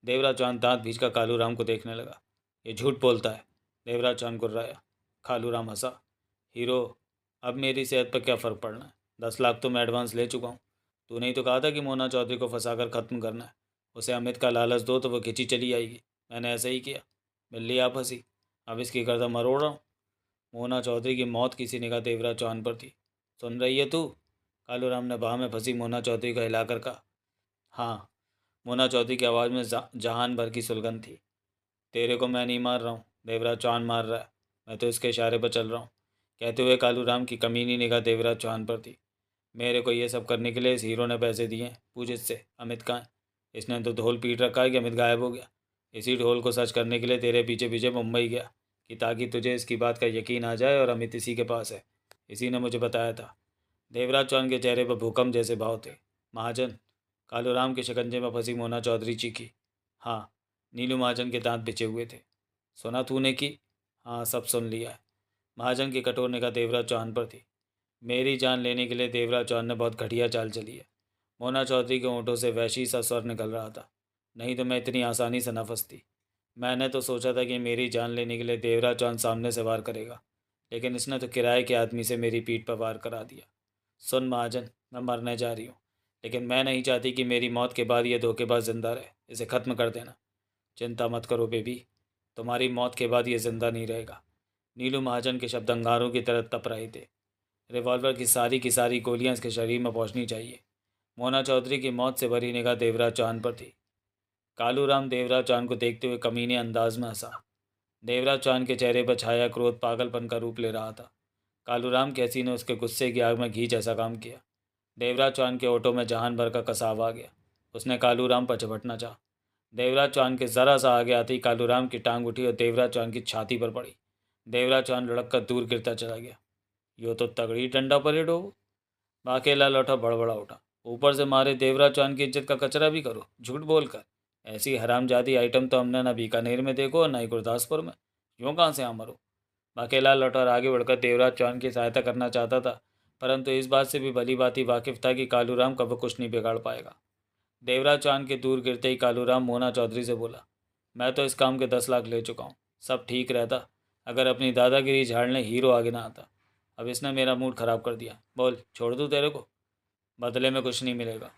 देवराज चौहान दांत भींचकर कालूराम को देखने लगा। ये झूठ बोलता है। देवराज चौहान गुर्राया। कालूराम हंसा। हीरो, अब मेरी सेहत पर क्या फ़र्क पड़ना है? 10 लाख तो मैं एडवांस ले चुका हूँ। तूने ही तो कहा था कि मोना चौधरी को फंसाकर ख़त्म करना है। उसे अमित का लालच दो तो वो खिंची चली आएगी। मैंने ऐसा ही किया। बिल्ली आप हंसी। अब इसकी गर्दन मरोड़ रहा हूँ। मोना चौधरी की मौत की सी निगाह देवराज चौहान पर थी। सुन रही है तू? कालूराम ने बाह में फंसी मोना चौधरी को हिलाकर कहा। हाँ। मोना चौधरी की आवाज़ में जहान भर की सुलगन थी। तेरे को मैं नहीं मार रहा हूँ, देवराज चौहान मार रहा है। मैं तो इसके इशारे पर चल रहा हूँ। कहते हुए कालूराम की कमीनी निगाह देवराज चौहान पर थी। मेरे को ये सब करने के लिए इस हीरो ने पैसे दिए हैं। पूछ इससे, अमित कहाँ है? इसने तो ढोल पीट रखा है कि अमित गायब हो गया। इसी ढोल को सच करने के लिए तेरे पीछे पीछे मुंबई गया कि ताकि तुझे इसकी बात का यकीन आ जाए और अमित इसी के पास है। इसी ने मुझे बताया था। देवराज चौहान के चेहरे पर भूकंप जैसे भाव थे। महाजन! कालूराम के शिकंजे में फंसी मोना चौधरी चीखी। हाँ। नीलू महाजन के दांत बिछे हुए थे। सुना तूने कि? हाँ, सब सुन लिया है। महाजन की कठोर निगाह देवराज चौहान पर थी। मेरी जान लेने के लिए देवराज चौहान ने बहुत घटिया चाल चली है। मोना चौधरी के होंठों से वैशी सा स्वर निकल रहा था। नहीं तो मैं इतनी आसानी से न फंसती। मैंने तो सोचा था कि मेरी जान लेने के लिए देवराज चौहान सामने से वार करेगा, लेकिन इसने तो किराए के आदमी से मेरी पीठ पर वार करा दिया। सुन महाजन, मैं मरने जा रही हूँ, लेकिन मैं नहीं चाहती कि मेरी मौत के बाद ये धोखेबाज जिंदा रहे। इसे ख़त्म कर देना। चिंता मत करो बेबी, तुम्हारी मौत के बाद ये जिंदा नहीं रहेगा। नीलू महाजन के शब्द अंगारों की तरह तप रहे थे। रिवॉल्वर की सारी गोलियां इसके शरीर में पहुंचनी चाहिए। मोना चौधरी की मौत से भरी निगाह देवराज चौहान पर थी। कालूराम देवराज चौहान को देखते हुए कमीने अंदाज में हंसा। देवराज चौहान के चेहरे पर छाया क्रोध पागलपन का रूप ले रहा था। कालूराम की हंसी ने उसके गुस्से की आग में घी जैसा काम किया। देवराज चौहान के ओठों में जहान भर का कसाव आ गया। उसने कालूराम पर झपटना चाहा। देवराज चौहान के जरा सा आगे आते ही कालूराम की टांग उठी और देवराज चौहान की छाती पर पड़ी। देवराज चौहान लुढ़क कर दूर गिरता चला गया। यो तो तगड़ी डंडा परेड हो। बाकेला लौटा बड़बड़ा उठा। ऊपर से मारे देवराज चौहान की इज्जत का कचरा भी करो, झूठ बोलकर। ऐसी हरामजादी आइटम तो हमने न बीकानेर में देखो और न ही गुरदासपुर में। यूँ कहाँ से मरो। बाकेलाल लौटा और आगे बढ़कर देवराज चौहान की सहायता करना चाहता था, परंतु इस बात से भी भली भांति वाकिफ था कि कालूराम कब कुछ नहीं बिगाड़ पाएगा। देवराज चौहान के दूर गिरते ही कालूराम मोना चौधरी से बोला, मैं तो इस काम के 10 लाख ले चुका हूँ। सब ठीक रहता अगर अपनी दादागिरी झाड़ने हीरो आगे ना आता। अब इसने मेरा मूड खराब कर दिया। बोल, छोड़ दूँ तेरे को? बदले में कुछ नहीं मिलेगा।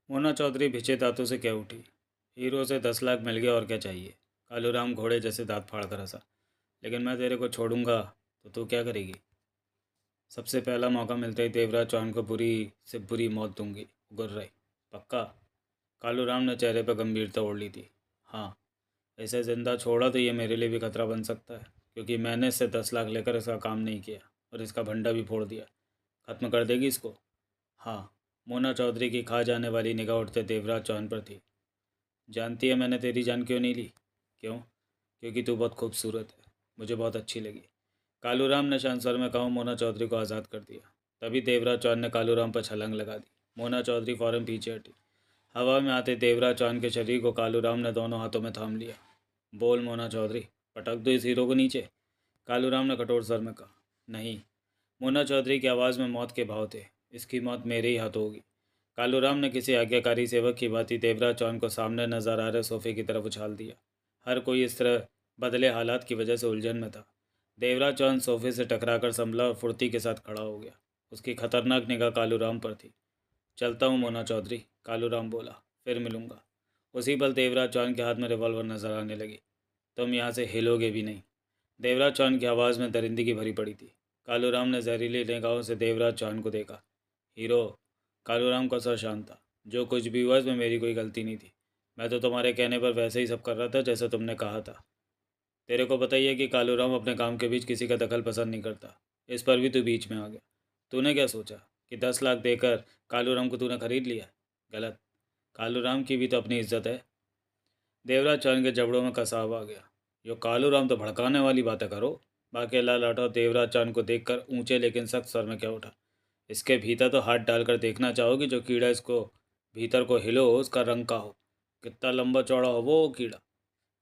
मोना चौधरी भिचे दांतों से कह उठी, हीरो से 10 लाख मिल गया और क्या चाहिए। कालूराम घोड़े जैसे दांत फाड़ कर हंसा, लेकिन मैं तेरे को छोड़ूंगा तो तू क्या करेगी? सबसे पहला मौका मिलते ही देवराज चौहान को बुरी से बुरी मौत दूंगी। गुर्र रही। पक्का? कालूराम ने चेहरे पर गंभीरता ओढ़ ली थी। हाँ, इसे जिंदा छोड़ा तो ये मेरे लिए भी खतरा बन सकता है, क्योंकि मैंने इससे 10 लाख लेकर इसका काम नहीं किया और इसका भंडा भी फोड़ दिया। खत्म कर देगी इसको? हाँ। मोना चौधरी की खा जाने वाली निगाह उठते देवराज चौहान पर थी। जानती है मैंने तेरी जान क्यों नहीं ली? क्यों? क्योंकि तू बहुत खूबसूरत है, मुझे बहुत अच्छी लगी। कालूराम ने शांत स्वर में कहा। मोना चौधरी को आज़ाद कर दिया। तभी देवराज चौहान ने कालूराम पर छलांग लगा दी। मोना चौधरी फौरन पीछे हटी। हवा में आते देवराज चौहान के शरीर को कालूराम ने दोनों हाथों में थाम लिया। बोल मोना चौधरी, पटक दो इस हीरो को नीचे। कालूराम ने कठोर स्वर में कहा। नहीं। मोना चौधरी की आवाज़ में मौत के भाव थे। इसकी मौत मेरे ही हाथों होगी। कालूराम ने किसी आज्ञाकारी सेवक की भांति देवराज चौहान को सामने नजर आ रहे सोफे की तरफ उछाल दिया। हर कोई इस तरह बदले हालात की वजह से उलझन में था। देवराज चौहान सोफे से टकराकर संभला और फुर्ती के साथ खड़ा हो गया। उसकी खतरनाक निगाह कालूराम पर थी। चलता हूँ मोना चौधरी, कालूराम बोला, फिर मिलूंगा। उसी पल देवराज चौहान के हाथ में रिवॉल्वर नजर आने लगी। तुम यहाँ से हिलोगे भी नहीं। देवराज चौहान की आवाज़ में दरिंदगी भरी पड़ी थी। कालूराम ने जहरीली निगाहों से देवराज चौहान को देखा। हीरो। कालूराम का सर शांत था। जो कुछ भी हुआ इसमें मेरी कोई गलती नहीं थी। मैं तो तुम्हारे कहने पर वैसे ही सब कर रहा था जैसे तुमने कहा था। तेरे को पता ही है कि कालूराम अपने काम के बीच किसी का दखल पसंद नहीं करता। इस पर भी तू बीच में आ गया। तूने क्या सोचा कि 10 लाख देकर कालूराम को तूने खरीद लिया? गलत। कालूराम की भी तो अपनी इज्जत है। देवराज चौहान के जबड़ों में कसाव आ गया। यो कालूराम तो भड़काने वाली बातें करो। बाकेला लौटा देवराज चौहान को देखकर ऊंचे लेकिन सख्त स्वर में क्या उठा। इसके भीतर तो हाथ डालकर देखना चाहोगे जो कीड़ा इसको भीतर को हिलो हो उसका रंग का हो। कितना लंबा चौड़ा हो वो कीड़ा।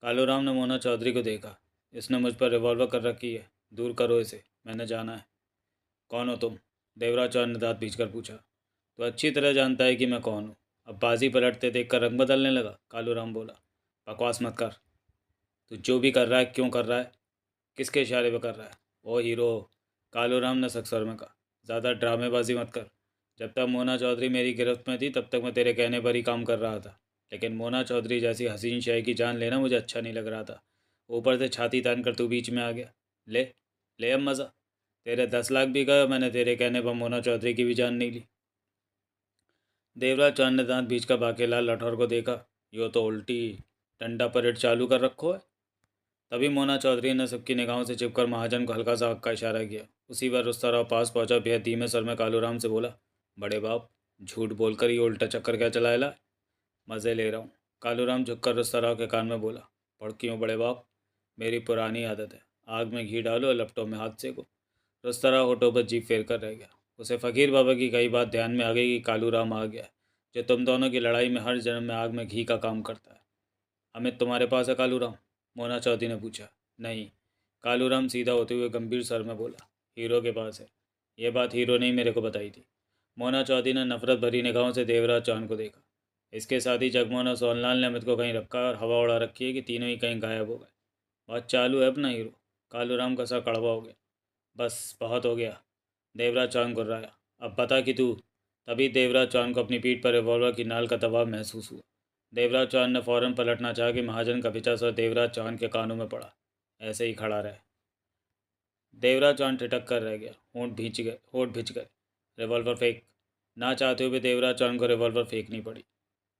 कालूराम ने मोना चौधरी को देखा। इसने मुझ पर रिवॉल्वर कर रखी है। दूर करो इसे, मैंने जाना है। कौन हो तुम? देवराज चौहान ने दांत भींचकर पूछा। तो अच्छी तरह जानता है कि मैं कौन हूँ। अब बाजी पलटते देखकर रंग बदलने लगा। कालूराम बोला, बकवास मत कर। तू जो भी कर रहा है क्यों कर रहा है? किसके इशारे पर कर रहा है? ओ हीरो। कालूराम ने सख्त स्वर में कहा, ज़्यादा ड्रामेबाजी मत कर। जब तक मोना चौधरी मेरी गिरफ्त में थी तब तक मैं तेरे कहने पर ही काम कर रहा था, लेकिन मोना चौधरी जैसी हसीन शय की जान लेना मुझे अच्छा नहीं लग रहा था। ऊपर से छाती तान कर तू बीच में आ गया। ले ले अब मज़ा। तेरे 10 लाख भी गए, मैंने तेरे कहने पर मोना चौधरी की भी जान नहीं ली। देवराज चौहान ने दांत भींच कर बाकेलाल राठौर को देखा। यो तो उल्टी डंडा परेड चालू कर रखो है। तभी मोना चौधरी ने सबकी निगाहों से चिपकर महाजन को हल्का सा हक का इशारा किया। उसी बार रुस्ताराव पास पहुंचा। बेहद धीमे स्वर में कालूराम से बोला, बड़े बाप, झूठ बोलकर ये उल्टा चक्कर क्या चलाएला? मज़े ले रहा हूँ। कालूराम झुककर रुस्ताराव के कान में बोला, पढ़ क्यों बड़े बाप? मेरी पुरानी आदत है। आग में घी डालो और लपटों में हाथ सेको। रुस्ताराव होठों पर जीभ फेर कर रह गया। उसे फ़कीर बाबा की कई बात ध्यान में आ गई कि कालूराम आ गया, जो तुम दोनों की लड़ाई में हर जन्म में आग में घी का काम करता है। अमित तुम्हारे पास है कालूराम? मोना चौधरी ने पूछा। नहीं। कालूराम सीधा होते हुए गंभीर स्वर में बोला, हीरो के पास है। यह बात हीरो ने ही मेरे को बताई थी। मोना चौधरी ने नफरत भरी निगाहों से देवराज चौहान को देखा। इसके साथ ही जगमोहन और सोनलाल ने अमित को कहीं रखा और हवा उड़ा रखी है कि तीनों ही कहीं गायब हो गए। बात चालू है अपना हीरो। कालूराम का सा कड़वा हो गया। बस बहुत हो गया। देवराज चौहान गुर्राया, अब बता कि तू। तभी देवराज चौहान को अपनी पीठ पर रिवॉल्वर की नाल का दबाव महसूस हुआ। देवराज चौहान ने फौरन पलटना चाहा कि महाजन का पिछा स्वर देवराज चौहान के कानों में पड़ा। ऐसे ही खड़ा रहे। देवराज चौहान ठिठक कर रह गया। होठ भिंच गए। रिवॉल्वर फेंक। ना चाहते हुए देवराज चौहान को रिवॉल्वर फेंकनी पड़ी।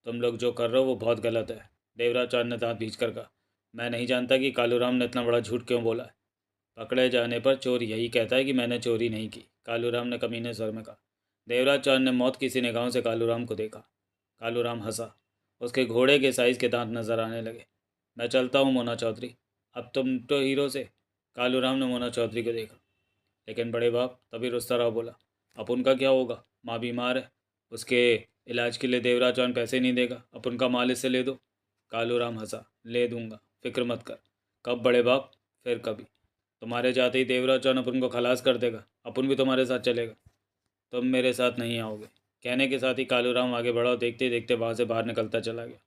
तुम लोग जो कर रहे हो वो बहुत गलत है, देवराज चौहान ने दांत भींच कर कहा। मैं नहीं जानता कि कालूराम ने इतना बड़ा झूठ क्यों बोला है। पकड़े जाने पर चोर यही कहता है कि मैंने चोरी नहीं की, कालूराम ने कमीने स्वर में कहा। देवराज चौहान ने मौत की सी निगाहों से कालूराम को देखा। कालूराम हंसा। उसके घोड़े के साइज के दांत नजर आने लगे। मैं चलता हूँ मोना चौधरी, अब तुम तो हीरो से। कालूराम ने मोना चौधरी को देखा। लेकिन बड़े बाप, तभी रुस्ता राव बोला, अब उनका क्या होगा? माँ बीमार है, उसके इलाज के लिए देवराज चौहान पैसे नहीं देगा, अब उनका माल इससे ले दो। कालूराम हंसा। ले दूंगा, फिक्र मत कर। कब बड़े बाप? फिर कभी। तुम्हारे जाते ही देवराज चौहान अपन को खलास कर देगा, अपन भी तुम्हारे साथ चलेगा। तुम मेरे साथ नहीं आओगे। कहने के साथ ही कालूराम आगे बढ़ा और देखते देखते वहाँ से बाहर निकलता चला गया।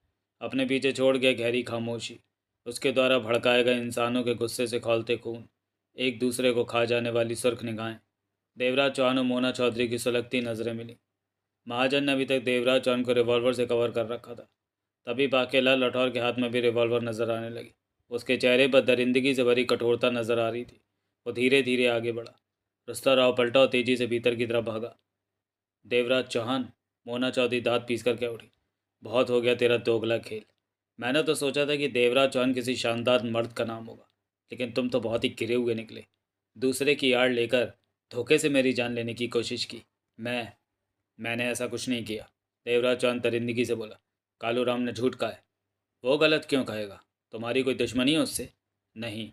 अपने पीछे छोड़ गया गहरी खामोशी। उसके द्वारा भड़काए गए इंसानों के गुस्से से खौलते खून, एक दूसरे को खा जाने वाली सुर्ख निगाहें, देवराज चौहान और मोना चौधरी की सुलगती नजरें मिली। महाजन ने अभी तक देवराज चौहान को रिवॉल्वर से कवर कर रखा था। तभी बाकेलाल राठौर के हाथ में भी रिवॉल्वर नजर आने लगी। उसके चेहरे पर दरिंदगी से भरी कठोरता नजर आ रही थी। वो धीरे धीरे आगे बढ़ा। रुस्ता राव पलटा और तेजी से भीतर की तरफ भागा। देवराज चौहान, मोना चौधरी दांत पीस कर क्या उठी। बहुत हो गया तेरा दोगला खेल। मैंने तो सोचा था कि देवराज चौहान किसी शानदार मर्द का नाम होगा, लेकिन तुम तो बहुत ही गिरे हुए निकले। दूसरे की आड़ लेकर धोखे से मेरी जान लेने की कोशिश की। मैंने ऐसा कुछ नहीं किया, देवराज चौहान दरिंदगी से बोला। कालूराम ने झूठ कहा है। वो गलत क्यों कहेगा? तुम्हारी कोई दुश्मनी है उससे? नहीं,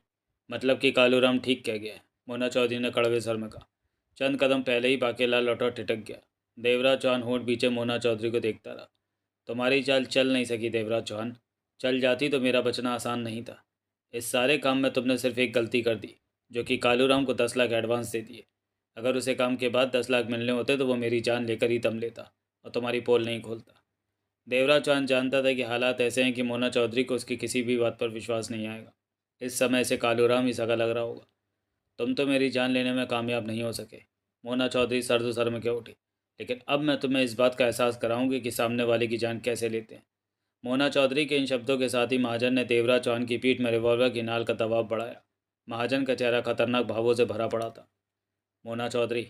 मतलब कि कालूराम ठीक कह गया है, मोना चौधरी ने कड़वे स्वर में कहा। चंद कदम पहले ही बाकेलाल लौटा ठिठक गया। देवराज चौहान होठ पीछे मोना चौधरी को देखता रहा। तुम्हारी चाल चल नहीं सकी देवराज चौहान। चल जाती तो मेरा बचना आसान नहीं था। इस सारे काम में तुमने सिर्फ एक गलती कर दी, जो कि कालूराम को 10 लाख एडवांस दे दिए। अगर उसे काम के बाद 10 लाख मिलने होते तो वो मेरी जान लेकर ही दम लेता और तुम्हारी पोल नहीं खोलता। देवराज चौहान जानता था कि हालात ऐसे हैं कि मोना चौधरी को उसकी किसी भी बात पर विश्वास नहीं आएगा। इस समय से कालूराम ही सगा लग रहा होगा। तुम तो मेरी जान लेने में कामयाब नहीं हो सके। मोना चौधरी सर्द सर में क्या उठी। लेकिन अब मैं तुम्हें इस बात का एहसास कराऊंगी कि सामने वाले की जान कैसे लेते हैं। मोना चौधरी के इन शब्दों के साथ ही महाजन ने देवराज चौहान की पीठ में रिवॉल्वर की नाल का दबाव बढ़ाया। महाजन का चेहरा खतरनाक भावों से भरा पड़ा था। मोना चौधरी,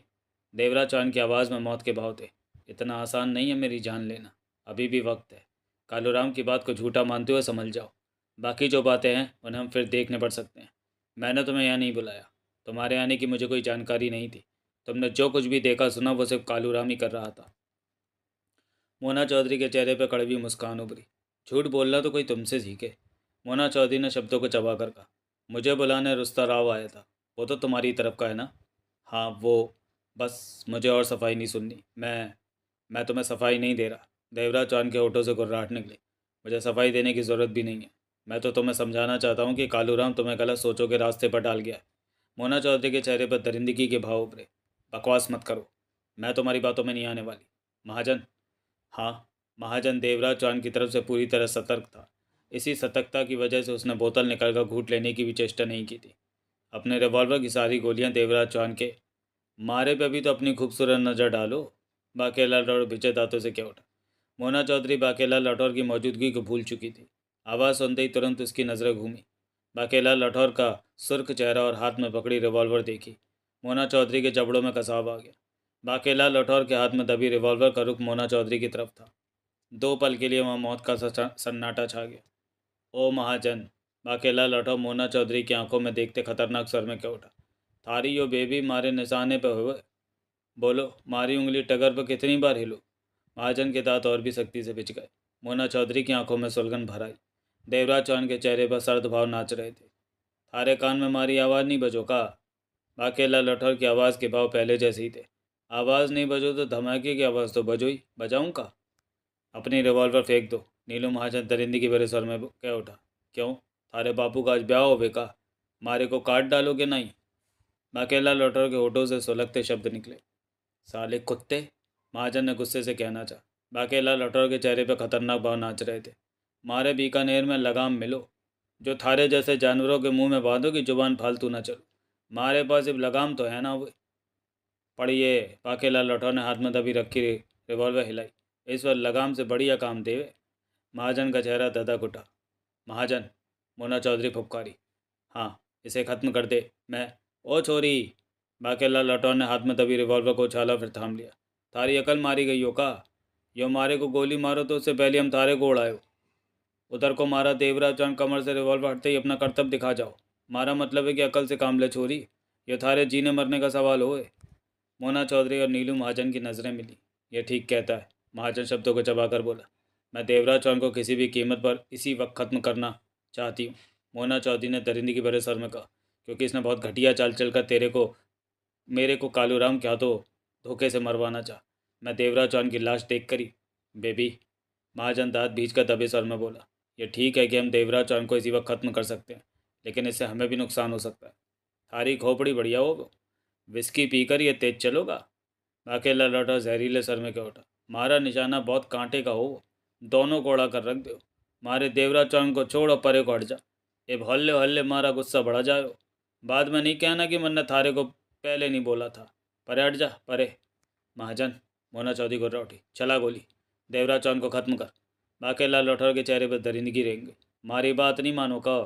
देवराज चौहान की आवाज़ में मौत के भाव थे, इतना आसान नहीं है मेरी जान लेना। अभी भी वक्त है। कालूराम की बात को झूठा मानते हुए समझ जाओ। बाकी जो बातें हैं उन्हें हम फिर देखने पड़ सकते हैं। मैंने तुम्हें यहाँ नहीं बुलाया। तुम्हारे आने की मुझे कोई जानकारी नहीं थी। तुमने जो कुछ भी देखा सुना वो सिर्फ कालूराम ही कर रहा था। मोना चौधरी के चेहरे पर कड़वी मुस्कान उभरी। झूठ बोलना तो कोई तुमसे सीखे। मोना चौधरी ने शब्दों को चबा कर कहा। मुझे बुलाने रुस्ता राव आया था, वो तो तुम्हारी तरफ का है ना? हाँ वो। बस मुझे और सफाई नहीं सुननी। मैं तुम्हें सफाई नहीं दे रहा। देवराज चौहान के होठों से गुर्राहट निकली। मुझे सफाई देने की ज़रूरत भी नहीं है। मैं तो तुम्हें समझाना चाहता हूँ कि कालूराम तुम्हें गलत सोचों के रास्ते पर डाल गया है। मोना चौधरी के चेहरे पर दरिंदगी के भाव उभरे। बकवास मत करो, मैं तुम्हारी बातों में नहीं आने वाली। महाजन। हाँ। महाजन देवराज चौहान की तरफ से पूरी तरह सतर्क था। इसी सतर्कता की वजह से उसने बोतल निकालकर घूंट लेने की भी चेष्टा नहीं की थी। अपने रिवॉल्वर की सारी गोलियां देवराज चौहान के मारे पे भी तो अपनी खूबसूरत नज़र डालो। बाकेलाल राठौर भिजे दांतों से क्या उठा। मोना चौधरी बाकेलाल राठौर की मौजूदगी को भूल चुकी थी। आवाज़ सुनते ही तुरंत उसकी नज़रें घूमी। बाकेलाल राठौर का सुर्ख चेहरा और हाथ में पकड़ी रिवॉल्वर देखी। मोना चौधरी के जबड़ों में कसाव आ गया। बाकेलाल राठौर के हाथ में दबी रिवॉल्वर का रुख मोना चौधरी की तरफ था। 2 पल के लिए वहाँ मौत का सन्नाटा छा गया। ओ महाजन, बाकेलाल राठौर मोना चौधरी की आंखों में देखते खतरनाक स्वर में क्या उठा। थारी यो बेबी मारे निशाने पर हुए। बोलो, मारी उंगली टगर पर कितनी बार हिलो। महाजन के दांत और भी सख्ती से पिच गए। मोना चौधरी की आंखों में सुलगन भर आई। देवराज चौहान के चेहरे पर सर्द भाव नाच रहे थे। थारे कान में मारी आवाज़ नहीं बजो का? बाकेलाल राठौर की आवाज़ के भाव पहले जैसे ही थे। आवाज़ नहीं बजो तो धमाके की आवाज़ तो बजो ही, बजाऊँ का? अपनी रिवॉल्वर फेंक दो। नीलू महाजन दरिंदगी के भरे स्वर में कह उठा। क्यों, थारे बापू का आज ब्याह होवे का? मारे को काट डालोगे नहीं? बाकेलाल राठौर के होठों से सुलगते शब्द निकले। साले कुत्ते, महाजन ने गुस्से से कहना चाहा। बाकेलाल राठौर के चेहरे पर खतरनाक भाव नाच रहे थे। मारे बीकानेर में लगाम मिलो, जो थारे जैसे जानवरों के मुंह में बांधो कि जुबान फालतू ना चलो। मारे पास सिर्फ लगाम तो है ना वो। पढ़िए। बाकेलाल राठौर ने हाथ में दबी रखी रिवॉल्वर हिलाई। इस बार लगाम से बढ़िया काम देवे। महाजन का चेहरा धधक उठा। महाजन, मोना चौधरी फुफकारी। हाँ, इसे ख़त्म कर दे। मैं। ओ छोरी! बाकेलाल राठौर ने हाथ में दबी रिवॉल्वर को उछाला, फिर थाम लिया। थारी अकल मारी गई हो का? यो मारे को गोली मारो तो उससे पहले हम थारे को उड़ायो। उधर को मारा देवराज चौहान कमर से रिवॉल्वर हटते ही अपना कर्तव्य दिखा जाओ। मारा मतलब है कि अकल से काम ले छोरी। ये थारे जीने मरने का सवाल होए। मोना चौधरी और नीलू महाजन की नज़रें मिली। ये ठीक कहता है, महाजन शब्दों को चबाकर बोला। मैं देवराज चौहान को किसी भी कीमत पर इसी वक्त ख़त्म करना चाहती हूँ। मोना चौधरी ने दरिंदगी भरे स्वर में कहा, क्योंकि इसने बहुत घटिया चाल चलकर तेरे को मेरे को कालूराम क्या तो धोखे से मरवाना चाह। मैं देवराज चौहान की लाश देख कर ही बेबी, महाजन दांत भींच कर दबे स्वर में बोला। ये ठीक है कि हम देवराज चौहान को इसी वक्त ख़त्म कर सकते हैं, लेकिन इससे हमें भी नुकसान हो सकता है। थारी खोपड़ी बढ़िया हो, विस्की पीकर ये तेज चलोगा। अकेला लौटा जहरीले सर में क्या उठा। मारा निशाना बहुत कांटे का हो, दोनों को उड़ा कर रख दो। मारे देवराज चौहान को छोड़ और परे को हट जा। ये हल्ले हल्ले मारा गुस्सा बढ़ा जाए। बाद में नहीं कहना कि मैंने थारे को पहले नहीं बोला था। परे हट जा, परे। महाजन, मोना चौधरी गुर्रा उठी। चला गोली। देवराज चौहान को ख़त्म कर। बाकेलाल राठौर के चेहरे पर दरिंदगी रेंग गई। मारी बात नहीं मानो का।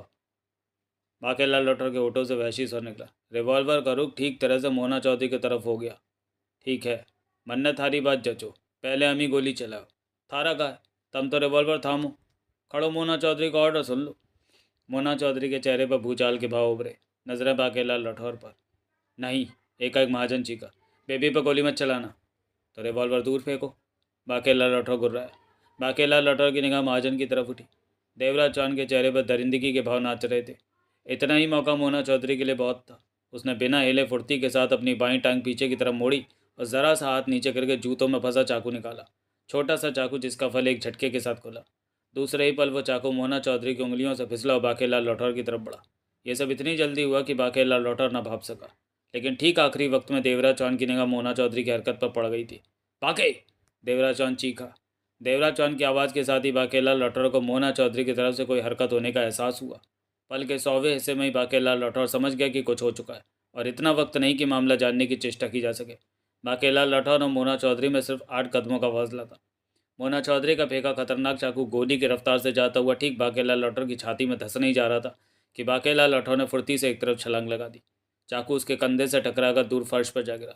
बाकेलाल राठौर के होठों से वहशी स्वर निकला। रिवॉल्वर का रुख ठीक तरह से मोना चौधरी की तरफ हो गया। ठीक है, मन्ने थारी बात जचो, पहले हम ही गोली चलाओ। थारा का है, तम तो रिवॉल्वर थामो। खड़ो, मोना चौधरी का ऑर्डर सुन लो। मोना चौधरी के चेहरे पर भूचाल के भाव उभरे। नजरें बाकेलाल राठौर पर। नहीं, एकाएक महाजन चीखा। बेबी पर गोली मत चलाना। तो रिवॉल्वर दूर फेंको। बाकेलाल राठौर गुर्राया। बाकेलाल राठौर की निगाह महाजन की तरफ उठी। देवराज चौहान के चेहरे पर दरिंदगी के भाव नाच रहे थे। इतना ही मौका मोना चौधरी के लिए बहुत था। उसने बिना हिले फुर्ती के साथ अपनी बाईं टांग पीछे की तरफ मोड़ी और ज़रा सा हाथ नीचे करके जूतों में फंसा चाकू निकाला। छोटा सा चाकू जिसका फल एक झटके के साथ खुला। दूसरे ही पल वो चाकू मोना चौधरी की उंगलियों से फिसला और बाकेलाल राठौर की तरफ बढ़ा। यह सब इतनी जल्दी हुआ कि बाकेलाल राठौर न भाप सका, लेकिन ठीक आखिरी वक्त में देवराज चौहान की निगाह मोना चौधरी की हरकत पर पड़ गई थी। बाके! देवराज चौहान चीखा। देवराज चौहान की आवाज़ के साथ ही बाकेलाल राठौर को मोना चौधरी की तरफ से कोई हरकत होने का एहसास हुआ। पल के 100वें हिस्से में ही बाकेलाल राठौर समझ गया कि कुछ हो चुका है, और इतना वक्त नहीं कि मामला जानने की चेष्टा की जा सके। बाकेलाल राठौर और मोना चौधरी में सिर्फ 8 कदमों का फासला था। मोना चौधरी का फेंका खतरनाक चाकू गोली की रफ्तार से जाता हुआ ठीक बाकेलाल राठौर की छाती में धंसने ही जा रहा था कि बाकेलाल राठौर ने फुर्ती से एक तरफ छलांग लगा दी। चाकू उसके कंधे से टकराकर दूर फर्श पर जा गिरा।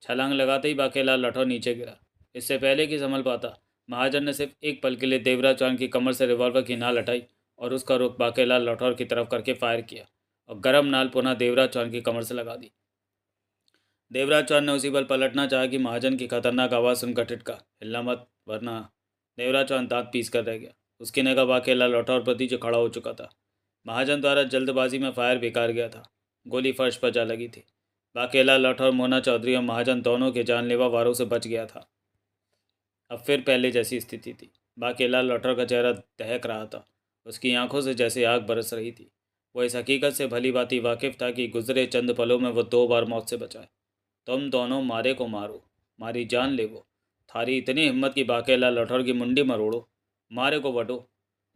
छलांग लगाते ही बाकेलाल राठौर नीचे गिरा। इससे पहले कि संभल पाता, महाजन ने सिर्फ एक पल के लिए देवराज चौहान की कमर से रिवॉल्वर की नाल हटाई और उसका रुख बाकेलाल राठौर की तरफ करके फायर किया और गर्म नाल पुनः देवराज चौहान की कमर से लगा दी। देवराज चौहान ने उसी पल पलटना चाहा कि महाजन की खतरनाक आवाज़ सुनकर टिटका, हिलना मत वरना। देवराज चौहान दांत पीस कर रह गया। उसकी निगाह बाकेलाल राठौर प्रति जो खड़ा हो चुका था। महाजन द्वारा जल्दबाजी में फायर बेकार गया था। गोली फर्श पर जा लगी थी। बाकेलाल राठौर, मोना चौधरी और महाजन दोनों के जानलेवा वारों से बच गया था। अब फिर पहले जैसी स्थिति थी। बाकेलाल राठौर का चेहरा दहक रहा था। उसकी आंखों से जैसे आग बरस रही थी। वो इस हकीकत से भली भांति वाकिफ था कि गुजरे चंद पलों में वो 2 बार मौत से बचा है। तुम दोनों मारे को मारो, मारी जान ले वो। थारी इतनी हिम्मत की बाकेलाल राठौर की मुंडी मरोड़ो, मारे को वटो।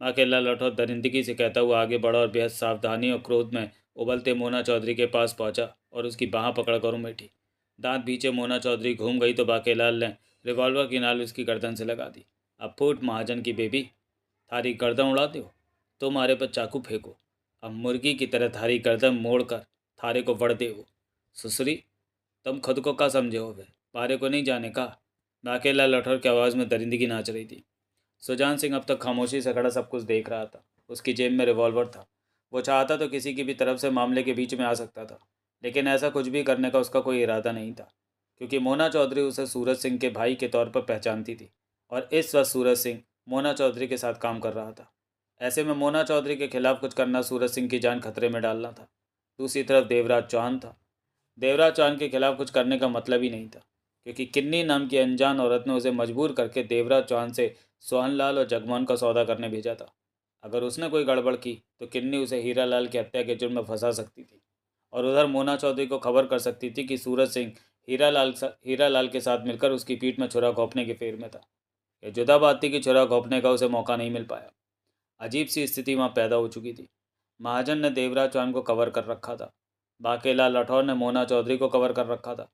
बाकेलाल राठौर दरिंदगी से कहता हुआ आगे बढ़ा और बेहद सावधानी और क्रोध में उबलते मोना चौधरी के पास पहुंचा और उसकी बाह पकड़कर उमेठी। दांत भींचे मोना चौधरी घूम गई तो बाकेलाल ने रिवॉल्वर की नाल उसकी गर्दन से लगा दी। अब फूट महाजन की बेबी, थारी गर्दन उड़ा दो, तुम्हारे पर चाकू फेंको। अब मुर्गी की तरह थारी गर्दन मोड़ कर थारे को वड़ दे वो। सुसरी, तुम खुद को क्या समझे हो वे, पारे को नहीं जाने का। बाकेलाल राठौर की आवाज़ में दरिंदगी नाच रही थी। सुजान सिंह अब तक खामोशी से खड़ा सब कुछ देख रहा था। उसकी जेब में रिवॉल्वर था। वो चाहता तो किसी की भी तरफ से मामले के बीच में आ सकता था, लेकिन ऐसा कुछ भी करने का उसका कोई इरादा नहीं था, क्योंकि मोना चौधरी उसे सूरज सिंह के भाई के तौर पर पहचानती थी और इस वक्त सूरज सिंह मोना चौधरी के साथ काम कर रहा था। ऐसे में मोना चौधरी के खिलाफ कुछ करना सूरज सिंह की जान खतरे में डालना था। दूसरी तरफ देवराज चौहान था। देवराज चौहान के खिलाफ कुछ करने का मतलब ही नहीं था, क्योंकि किन्नी नाम की अनजान औरत ने उसे मजबूर करके देवराज चौहान से सोहनलाल और जगमोहन का सौदा करने भेजा था। अगर उसने कोई गड़बड़ की तो किन्नी उसे हीरालाल की हत्या के जुर्म में फंसा सकती थी, और उधर मोना चौधरी को खबर कर सकती थी कि सूरज सिंह हीरालाल के साथ मिलकर उसकी पीठ में छुरा घोंपने के फेर में था। यह जुदा बात थी कि छुरा घोंपने का उसे मौका नहीं मिल पाया। अजीब सी स्थिति वहाँ पैदा हो चुकी थी। महाजन ने देवराज चौहान को कवर कर रखा था। बाकेलाल राठौर ने मोना चौधरी को कवर कर रखा था।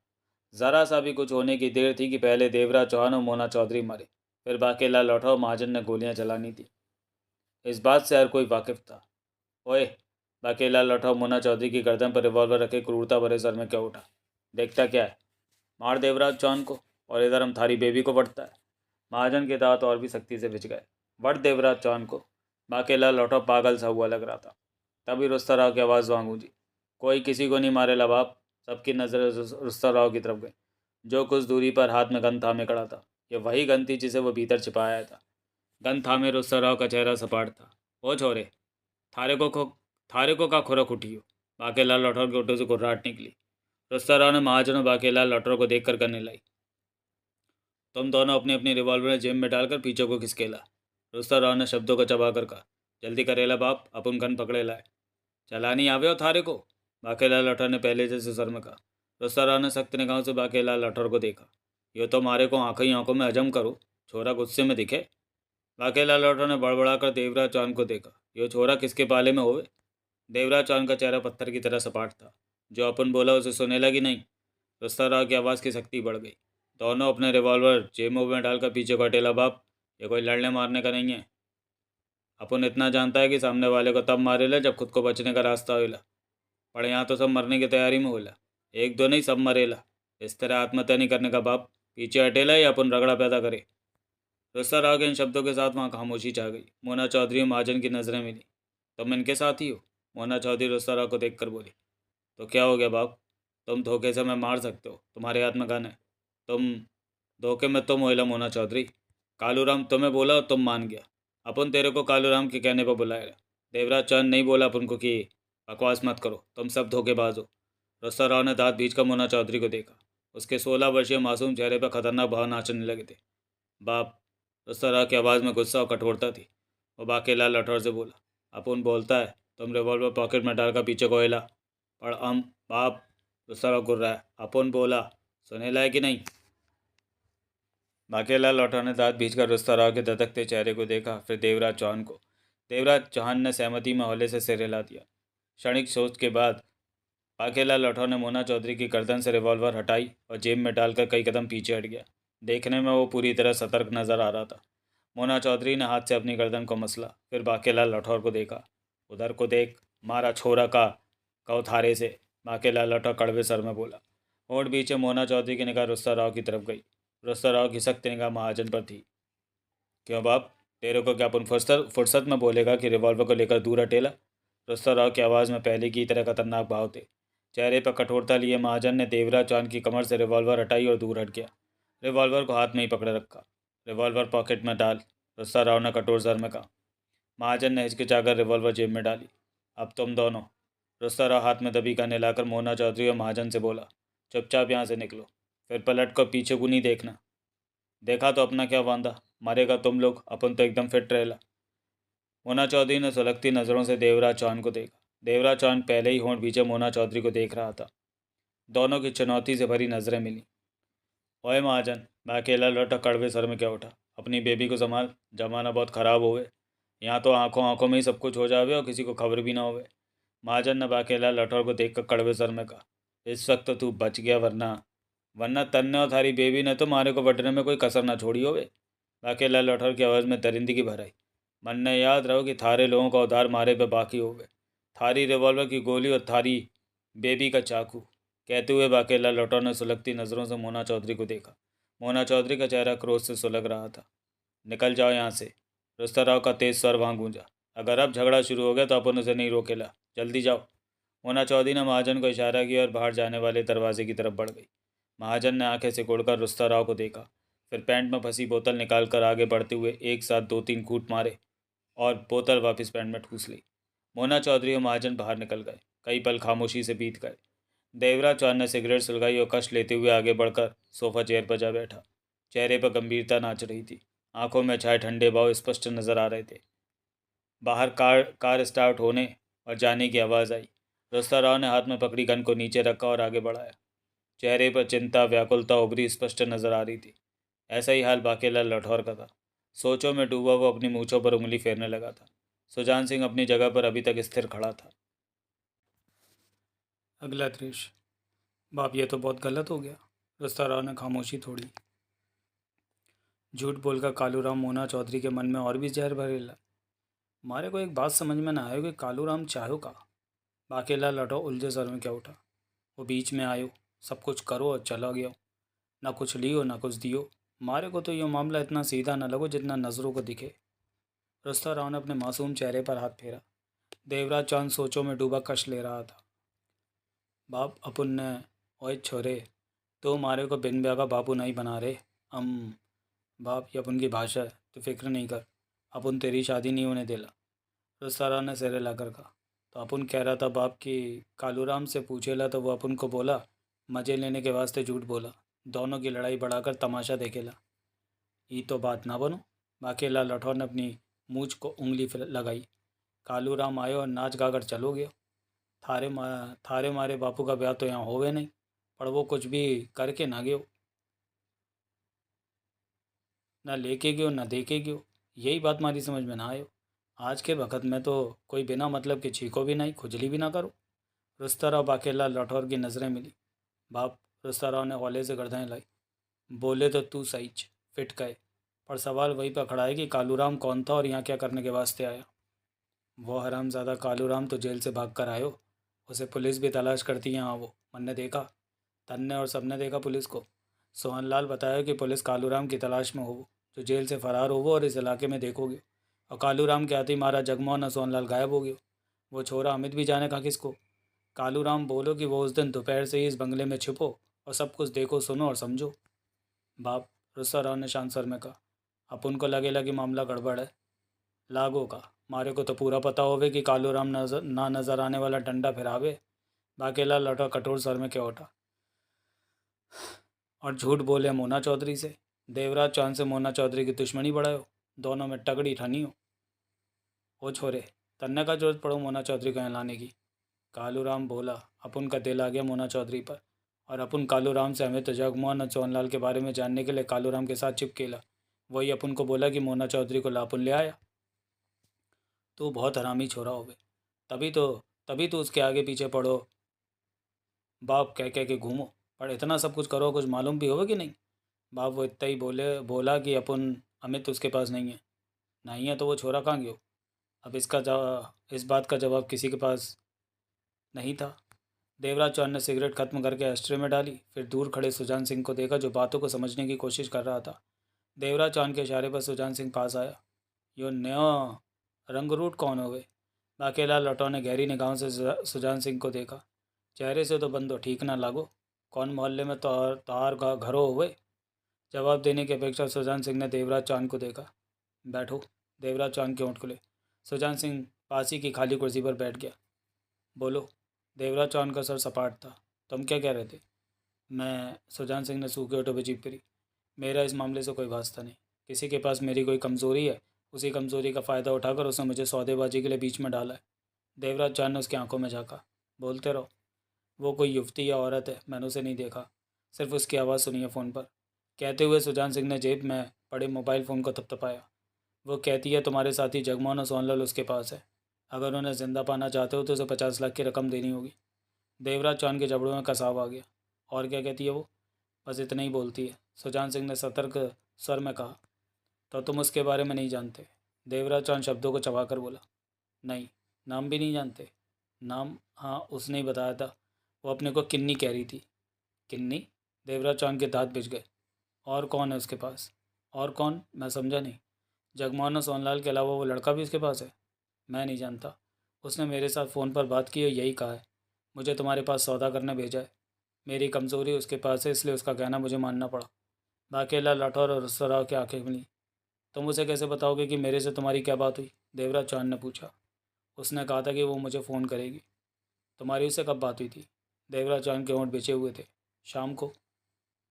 ज़रा सा भी कुछ होने की देर थी कि पहले देवराज चौहान और मोना चौधरी मरे। फिर बाकेला लौटा और महाजन ने गोलियां चलानी थी। इस बात से हर कोई वाकिफ था। ओए, बाकेला लौटा और मुन्ना चौधरी की गर्दन पर रिवॉल्वर रखे क्रूरता भरे सर में क्या उठा। देखता क्या है, मार देवराज चौहान को, और इधर हम थारी बेबी को बढ़ता है। महाजन के दांत और भी सख्ती से बिछ गए। बढ़ देवराज चौहान को। बाकेला लौटा पागल सा हुआ लग रहा था। तभी रुस्ता राव की आवाज़ वहाँ गूंजी। कोई किसी को नहीं मारे बाप। सबकी नज़रें रुस्ता राव की तरफ गई, जो कुछ दूरी पर हाथ में गन थामे खड़ा था। ये वही गन थी जिसे वो भीतर छिपाया था। गन थामे रुस्ता राव का चेहरा सपाट था। ओ छोरे, थारे को खो थारे को का खुरक उठी हो। बाकेलाल लौटौर के होठों से घुर्राहट निकली। रुस्ता राव ने महाजन और बाकेलाल लौटौर को देखकर करने लाई। तुम दोनों अपनी अपनी रिवॉल्वर जेब में डालकर पीछे को खिसकेला। रुस्ता राव ने शब्दों को चबा कर कहा। जल्दी करेला बाप, अपन गन पकड़े लाए। चलानी आवे हो थारे को, बाकेलाल लौटौर ने पहले जैसे सर में कहा। रुस्ता राव ने सख्त निगाहों से बाकेलाल लौटौर को देखा। यो तो मारे को आंखों ही आंखों में हजम करो, छोरा गुस्से में दिखे। बाकेलाल लौटौर ने बड़बड़ा कर देवराज चौहान को देखा। यो छोरा किसके पाले में होवे। देवराज चौहान का चेहरा पत्थर की तरह सपाट था। जो अपन बोला उसे सुनेला कि नहीं। रुस्ता राव की आवाज़ की सख्ती बढ़ गई। दोनों अपने रिवॉल्वर जेबों में डालकर पीछे को हटेला बाप। ये कोई लड़ने मारने का नहीं है। अपन इतना जानता है कि सामने वाले को तब मारेला जब खुद को बचने का रास्ता होला। पर यहाँ तो सब मरने की तैयारी में होला। एक दो नहीं, सब मरेला। इस तरह आत्महत्या नहीं करने का बाप। पीछे हटेला या अपन रगड़ा पैदा करे। रुस्ता राव के इन शब्दों के साथ वहाँ खामोशी छा गई। मोना चौधरी और महाजन की नज़रें मिली। तुम इनके साथ ही हो, मोना चौधरी रुस्ता राव को देख कर बोली। तो क्या हो गया बाप, तुम धोखे से मैं मार सकते हो, तुम्हारे हाथ में गन है। तुम धोखे में तुम होइला मोना चौधरी। कालूराम तुम्हें बोला और तुम मान गया। अपन तेरे को कालूराम के कहने पर बुलाएगा। देवराज चंद नहीं बोला अपन को कि बकवास मत करो, तुम सब धोखेबाज हो। रुस्ता राव ने दांत भींच कर मोना चौधरी को देखा। उसके 16 वर्षीय मासूम चेहरे पर खतरनाक भाव नाचने लगे थे। बाप, रुस्ता राव की आवाज़ में गुस्सा और कठोरता थी। वो बाकेलाल लठौर से बोला। अपन बोलता है, तुम रिवॉल्वर पॉकेट में डालकर पीछे को हिला। पर हम बाप, रुस्ता राव गुर्रा है। अपन बोला, सुनेला है कि नहीं। बाकेलाल लौटा ने दांत भींचकर रुस्ता राव के धधकते चेहरे को देखा, फिर देवराज चौहान को। देवराज चौहान ने सहमति में हौले से सिर हिला दिया। क्षणिक सोच के बाद बाकेलाल लौटा ने मोना चौधरी की गर्दन से रिवॉल्वर हटाई और जेब में डालकर कई कदम पीछे हट गया। देखने में वो पूरी तरह सतर्क नजर आ रहा था। मोना चौधरी ने हाथ से अपनी गर्दन को मसला, फिर बाकेलाल लठौर को देखा। उधर को देख, मारा छोरा का कहो थारे से, बाकेलाल लठौर कड़वे सर में बोला। होठ बीचे मोना चौधरी की निगाह रुस्ता राव की तरफ गई। रुस्ता राव की सख्त निगाह महाजन पर थी। क्यों बाप, तेरे को क्या अपन फुर्सत फुर्सत में बोलेगा कि रिवॉल्वर को लेकर दूर हटेला। रुस्ता राव की आवाज़ में पहले की तरह खतरनाक भाव थे। चेहरे पर कठोरता लिए महाजन ने देवराज चौहान की कमर से रिवॉल्वर हटाई और दूर हट गया। रिवॉल्वर को हाथ में ही पकड़े रखा। रिवॉल्वर पॉकेट में डाल, रुस्ता राव ने कठोर स्वर में कहा। महाजन ने हिचकिचाकर रिवॉल्वर जेब में डाली। अब तुम दोनों, रुस्ता राव हाथ में दबी का लाकर मोना चौधरी और महाजन से बोला, चुपचाप यहाँ से निकलो, फिर पलट कर पीछे को नहीं देखना। देखा तो अपना क्या वांदा, मरेगा तुम लोग, अपन तो एकदम फिट रहेला। मोना चौधरी ने सुलगती नज़रों से देवराज चौहान को देखा। देवराज चौहान पहले ही होंठ पीछे मोना चौधरी को देख रहा था। दोनों की चुनौती से भरी नज़रें मिली। ओए महाजन, मैं अकेला लौटा कड़वे सर में क्या उठा। अपनी बेबी को संभाल, जमाना बहुत ख़राब होवे। यहाँ तो आंखों आंखों में ही सब कुछ हो जावे और किसी को खबर भी ना होवे। महाजन ने बाकेला लठौर को देखकर कड़वे सर में कहा। इस वक्त तो तू बच गया, वरना वरना तन्ने और थारी बेबी ने तो मारे को बटने में कोई कसर ना छोड़ी होवे। बाकेला लठौर की आवाज़ में दरिंदगी भर आई। मन ने याद रहो कि थारे लोगों का उधार मारे पे बाकी होवे। थारी रिवॉल्वर की गोली और थारी बेबी का चाकू। कहते हुए बाकेला लठौर ने सुलगती नज़रों से मोना चौधरी को देखा। मोना चौधरी का चेहरा क्रोध से सुलग रहा था। निकल जाओ यहाँ से, रुस्ता राव का तेज स्वर वहाँ गूंजा। अगर अब झगड़ा शुरू हो गया तो अपन उसे नहीं रोकेला, जल्दी जाओ। मोना चौधरी ने महाजन को इशारा किया और बाहर जाने वाले दरवाजे की तरफ बढ़ गई। महाजन ने आंखें सिकोड़कर रुस्ता राव को देखा, फिर पैंट में फंसी बोतल निकालकर आगे बढ़ते हुए एक साथ 2-3 कूट मारे और बोतल वापस पैंट में ठूस ली। मोना चौधरी और महाजन बाहर निकल गए। कई पल खामोशी से बीत गए। देवराज चौहान ने सिगरेट सुलगाई और कश लेते हुए आगे बढ़कर सोफा चेयर पर जा बैठा। चेहरे पर गंभीरता नाच रही थी। आंखों में छाए ठंडे भाव स्पष्ट नजर आ रहे थे। बाहर कार स्टार्ट होने और जाने की आवाज़ आई। रुस्ता राव ने हाथ में पकड़ी गन को नीचे रखा और आगे बढ़ाया। चेहरे पर चिंता, व्याकुलता उभरी स्पष्ट नजर आ रही थी। ऐसा ही हाल बाकेला लठौर का था। सोचों में डूबा वो अपनी मूछों पर उंगली फेरने लगा था। सुजान सिंह अपनी जगह पर अभी तक स्थिर खड़ा था। अगला दृश्य। बाप, ये तो बहुत गलत हो गया। रुस्ता राव ने खामोशी तोड़ी। झूठ बोलकर कालूराम मोना चौधरी के मन में और भी जहर भरेला। मारे को एक बात समझ में ना आयो कि कालूराम चाहो का। बाकेला लटो उलझे सर में क्या उठा। वो बीच में आयो, सब कुछ करो और चला गया। ना कुछ लियो ना कुछ दियो। मारे को तो ये मामला इतना सीधा न लगो जितना नज़रों को दिखे। रुस्ता राव ने अपने मासूम चेहरे पर हाथ फेरा। देवराज चांद सोचों में डूबा कश ले रहा था। बाप अपुन ने, ओए छोरे, तो मारे को बिन ब्याह का बापू नहीं बना रहे। बाप ये अपन की भाषा है, तो फिक्र नहीं कर। अपन तेरी शादी नहीं होने देला। रुस्ता राव ने सिरे लाकर कहा। तो अपन कह रहा था बाप की कालूराम से पूछेला तो वो अपन को बोला मज़े लेने के वास्ते झूठ बोला। दोनों की लड़ाई बढ़ाकर तमाशा देखेला। ये तो बात ना बनो। बाकेला लठौर ने अपनी मूछ को उंगली लगाई। कालूराम आयो और नाच गाकर चलो गयो। थारे मारे बापू का ब्याह तो यहाँ होवे नहीं, पर वो कुछ भी करके ना गयो। ना लेके गयो ना देके गयो। यही बात मारी समझ में ना आयो। आज के वक्त में तो कोई बिना मतलब के छीको भी नहीं, खुजली भी ना करो। रुस्ताराव बाकेला लठौर की नज़रें मिली। बाप, रुस्ताराव ने हौले से गर्दनें लाई। बोले तो तू सहीच फिट गए, पर सवाल वही पर खड़ा है कि कालूराम कौन था और यहाँ क्या करने के वास्ते आया। वो हरामज़ादा कालूराम तो जेल से भाग कर आयो। उसे पुलिस भी तलाश करती है। यहाँ वो मन ने देखा, तन्ने और सबने देखा पुलिस को। सोहनलाल बताया कि पुलिस कालूराम की तलाश में हो, जो जेल से फरार हो वो और इस इलाके में देखोगे। और कालूराम के आते ही मारा जगमोहन और सोहनलाल गायब हो गए। वो छोरा अमित भी जाने का किसको। कालूराम बोलो कि वो उस दिन दोपहर से ही इस बंगले में छुपो और सब कुछ देखो सुनो और समझो। बाप, रुस्ता राव ने शांत स्वर में कहा। अपन को लगेला कि मामला गड़बड़ है। लागो का मारे को तो पूरा पता होवे कि कालूराम नजर आने वाला डंडा फिरावे। बाकेला लौटा कठोर स्वर में क्या उठा। और झूठ बोले मोना चौधरी से। देवराज चांद से मोना चौधरी की दुश्मनी बढ़ायो। दोनों में तगड़ी ठनी हो। ओ छोरे, तन्ने का जरूरत पड़ो मोना चौधरी को यहाँ लाने की। कालूराम बोला। अपन का दिल आ गया मोना चौधरी पर, और अपन कालूराम से हमें तो जगमोहन और सोनलाल के बारे में जानने के लिए कालूराम के साथ चिपकेला। वही अपन को बोला कि मोना चौधरी को लापुन ले आया। तो बहुत हरामी छोरा होवे। तभी तो उसके आगे पीछे पड़ो बाप कह के घूमो। पर इतना सब कुछ करो, कुछ मालूम भी होगा कि नहीं। बाप वो इतना ही बोला कि अपन अमित उसके पास नहीं है तो वो छोरा कहाँ गयो। अब इस बात का जवाब किसी के पास नहीं था। देवराज चौहान ने सिगरेट खत्म करके एस्ट्रे में डाली, फिर दूर खड़े सुजान सिंह को देखा जो बातों को समझने की कोशिश कर रहा था। देवराज चौहान के इशारे पर सुजान सिंह पास आया। यो नया रंगरूट कौन हो गए। बाकेला लटो ने गहरी निगाहों से सुजान सिंह को देखा। चेहरे से तो बंदो ठीक ना लागो। कौन मोहल्ले में तार का घरों हुए। जवाब देने की अपेक्षा सुजान सिंह ने देवराज चौहान को देखा। बैठो। देवराज चौहान के होंठ खुले। सुजान सिंह पासी की खाली कुर्सी पर बैठ गया। बोलो। देवराज चौहान का सर सपाट था। तुम क्या कह रहे थे। मैं, सुजान सिंह ने सूखे होठों पर जीभ करी। मेरा इस मामले से कोई वास्ता नहीं। किसी के पास मेरी कोई कमज़ोरी है, उसी कमज़ोरी का फ़ायदा उठाकर उसने मुझे सौदेबाजी के लिए बीच में डाला है। देवराज चौहान ने उसकी आंखों में झाँका। बोलते रहो। वो कोई युवती या औरत है, मैंने उसे नहीं देखा, सिर्फ उसकी आवाज़ सुनी है फ़ोन पर। कहते हुए सुजान सिंह ने जेब में पड़े मोबाइल फ़ोन को थपथपाया। वो कहती है तुम्हारे साथी जगमोहन और सोनलाल उसके पास है। अगर उन्हें जिंदा पाना चाहते हो तो उसे 50 लाख की रकम देनी होगी। देवराज चौहान के जबड़ों में कसाव आ गया। और क्या कहती है वो। बस इतना ही बोलती है, सुजान सिंह ने सतर्क स्वर में कहा। तो तुम उसके बारे में नहीं जानते। देवराज चौहान शब्दों को चबाकर बोला। नहीं, नाम भी नहीं जानते। नाम, हाँ उसने ही बताया था। वो अपने को किन्नी कह रही थी। किन्नी। देवराज चौहान के दांत पिच गए। और कौन है उसके पास। और कौन, मैं समझा नहीं। जगमोहन और सोनलाल के अलावा वो लड़का भी उसके पास है। मैं नहीं जानता। उसने मेरे साथ फ़ोन पर बात की और यही कहा है मुझे तुम्हारे पास सौदा करने भेजा है। मेरी कमज़ोरी उसके पास है, इसलिए उसका कहना मुझे मानना पड़ा। बाकेला लाठौर और रुस्तराव की आंखें मिली। तुम उसे कैसे बताओगे कि मेरे से तुम्हारी क्या बात हुई। देवराज चौहान ने पूछा। उसने कहा था कि वो मुझे फ़ोन करेगी। तुम्हारी उससे कब बात हुई थी। देवराज चौहान के होंठ बिछे हुए थे। शाम को।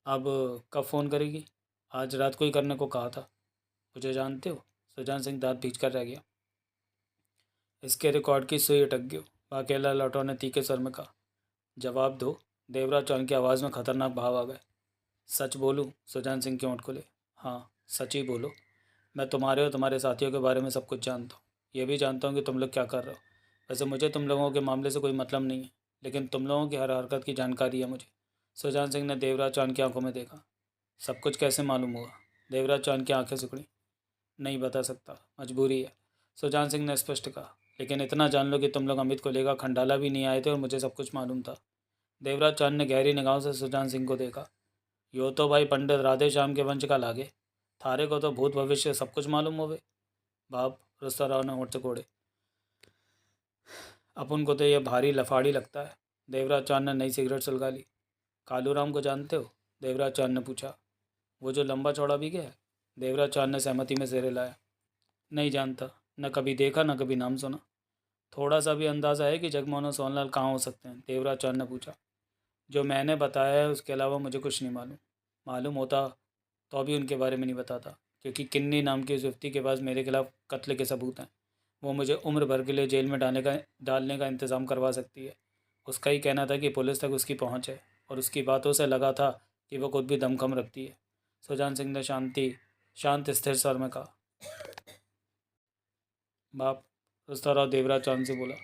अब कब फ़ोन करेगी। आज रात को ही करने को कहा था। मुझे जानते हो। सुजान सिंह दांत भींच कर रह गया। इसके रिकॉर्ड की सुई अटक गई। बाकेला लौटो ने तीखे स्वर में कहा। जवाब दो। देवराज चौहान की आवाज़ में खतरनाक भाव आ गए। सच बोलूं। सुजान सिंह के होंठ खुले। हाँ, सच ही बोलो। मैं तुम्हारे और तुम्हारे साथियों के बारे में सब कुछ जानता हूँ। ये भी जानता हूँ कि तुम लोग क्या कर रहे हो। वैसे मुझे तुम लोगों के मामले से कोई मतलब नहीं है, लेकिन तुम लोगों की हर हरकत की जानकारी है मुझे। सुजान सिंह ने देवराज चौहान की आंखों में देखा। सब कुछ कैसे मालूम हुआ। देवराज चांद की आंखें सिकुड़ी। नहीं बता सकता, मजबूरी है, सुजान सिंह ने स्पष्ट कहा। लेकिन इतना जान लो कि तुम लोग अमित को लेकर खंडाला भी नहीं आए थे और मुझे सब कुछ मालूम था। देवराज चांद ने गहरी निगाहों से सुजान सिंह को देखा। यो तो भाई पंडित राधे श्याम के वंश का लागे, थारे को तो भूत भविष्य सब कुछ मालूम होवे। बाप, रुस्ता राव ने होठ चकोड़े। अपन को तो यह भारी लफाड़ी लगता है। देवराज चांद ने नई सिगरेट सुलगा ली। कालूराम को जानते हो? देवराज चांद ने पूछा। वो जो लंबा चौड़ा भी गया है? देवराज चांद ने सहमति में सिर हिलाया। नहीं जानता, न कभी देखा न कभी नाम सुना। थोड़ा सा भी अंदाज़ा है कि जगमोहन और सोनलाल कहाँ हो सकते हैं? देवराज चांद ने पूछा। जो मैंने बताया है उसके अलावा मुझे कुछ नहीं मालूम। मालूम होता तो अभी उनके बारे में नहीं बताता, क्योंकि किन्नी नाम की उस व्यक्ति के पास मेरे खिलाफ कत्ल के सबूत हैं। वो मुझे उम्र भर के लिए जेल में डालने का इंतज़ाम करवा सकती है। उसका ही कहना था कि पुलिस तक उसकी पहुंच है, और उसकी बातों से लगा था कि वो खुद भी दमखम रखती है। सुजान सिंह ने शांत स्थिर स्वर में कहा। बाप, रुस्ता देवराज चांद से बोला।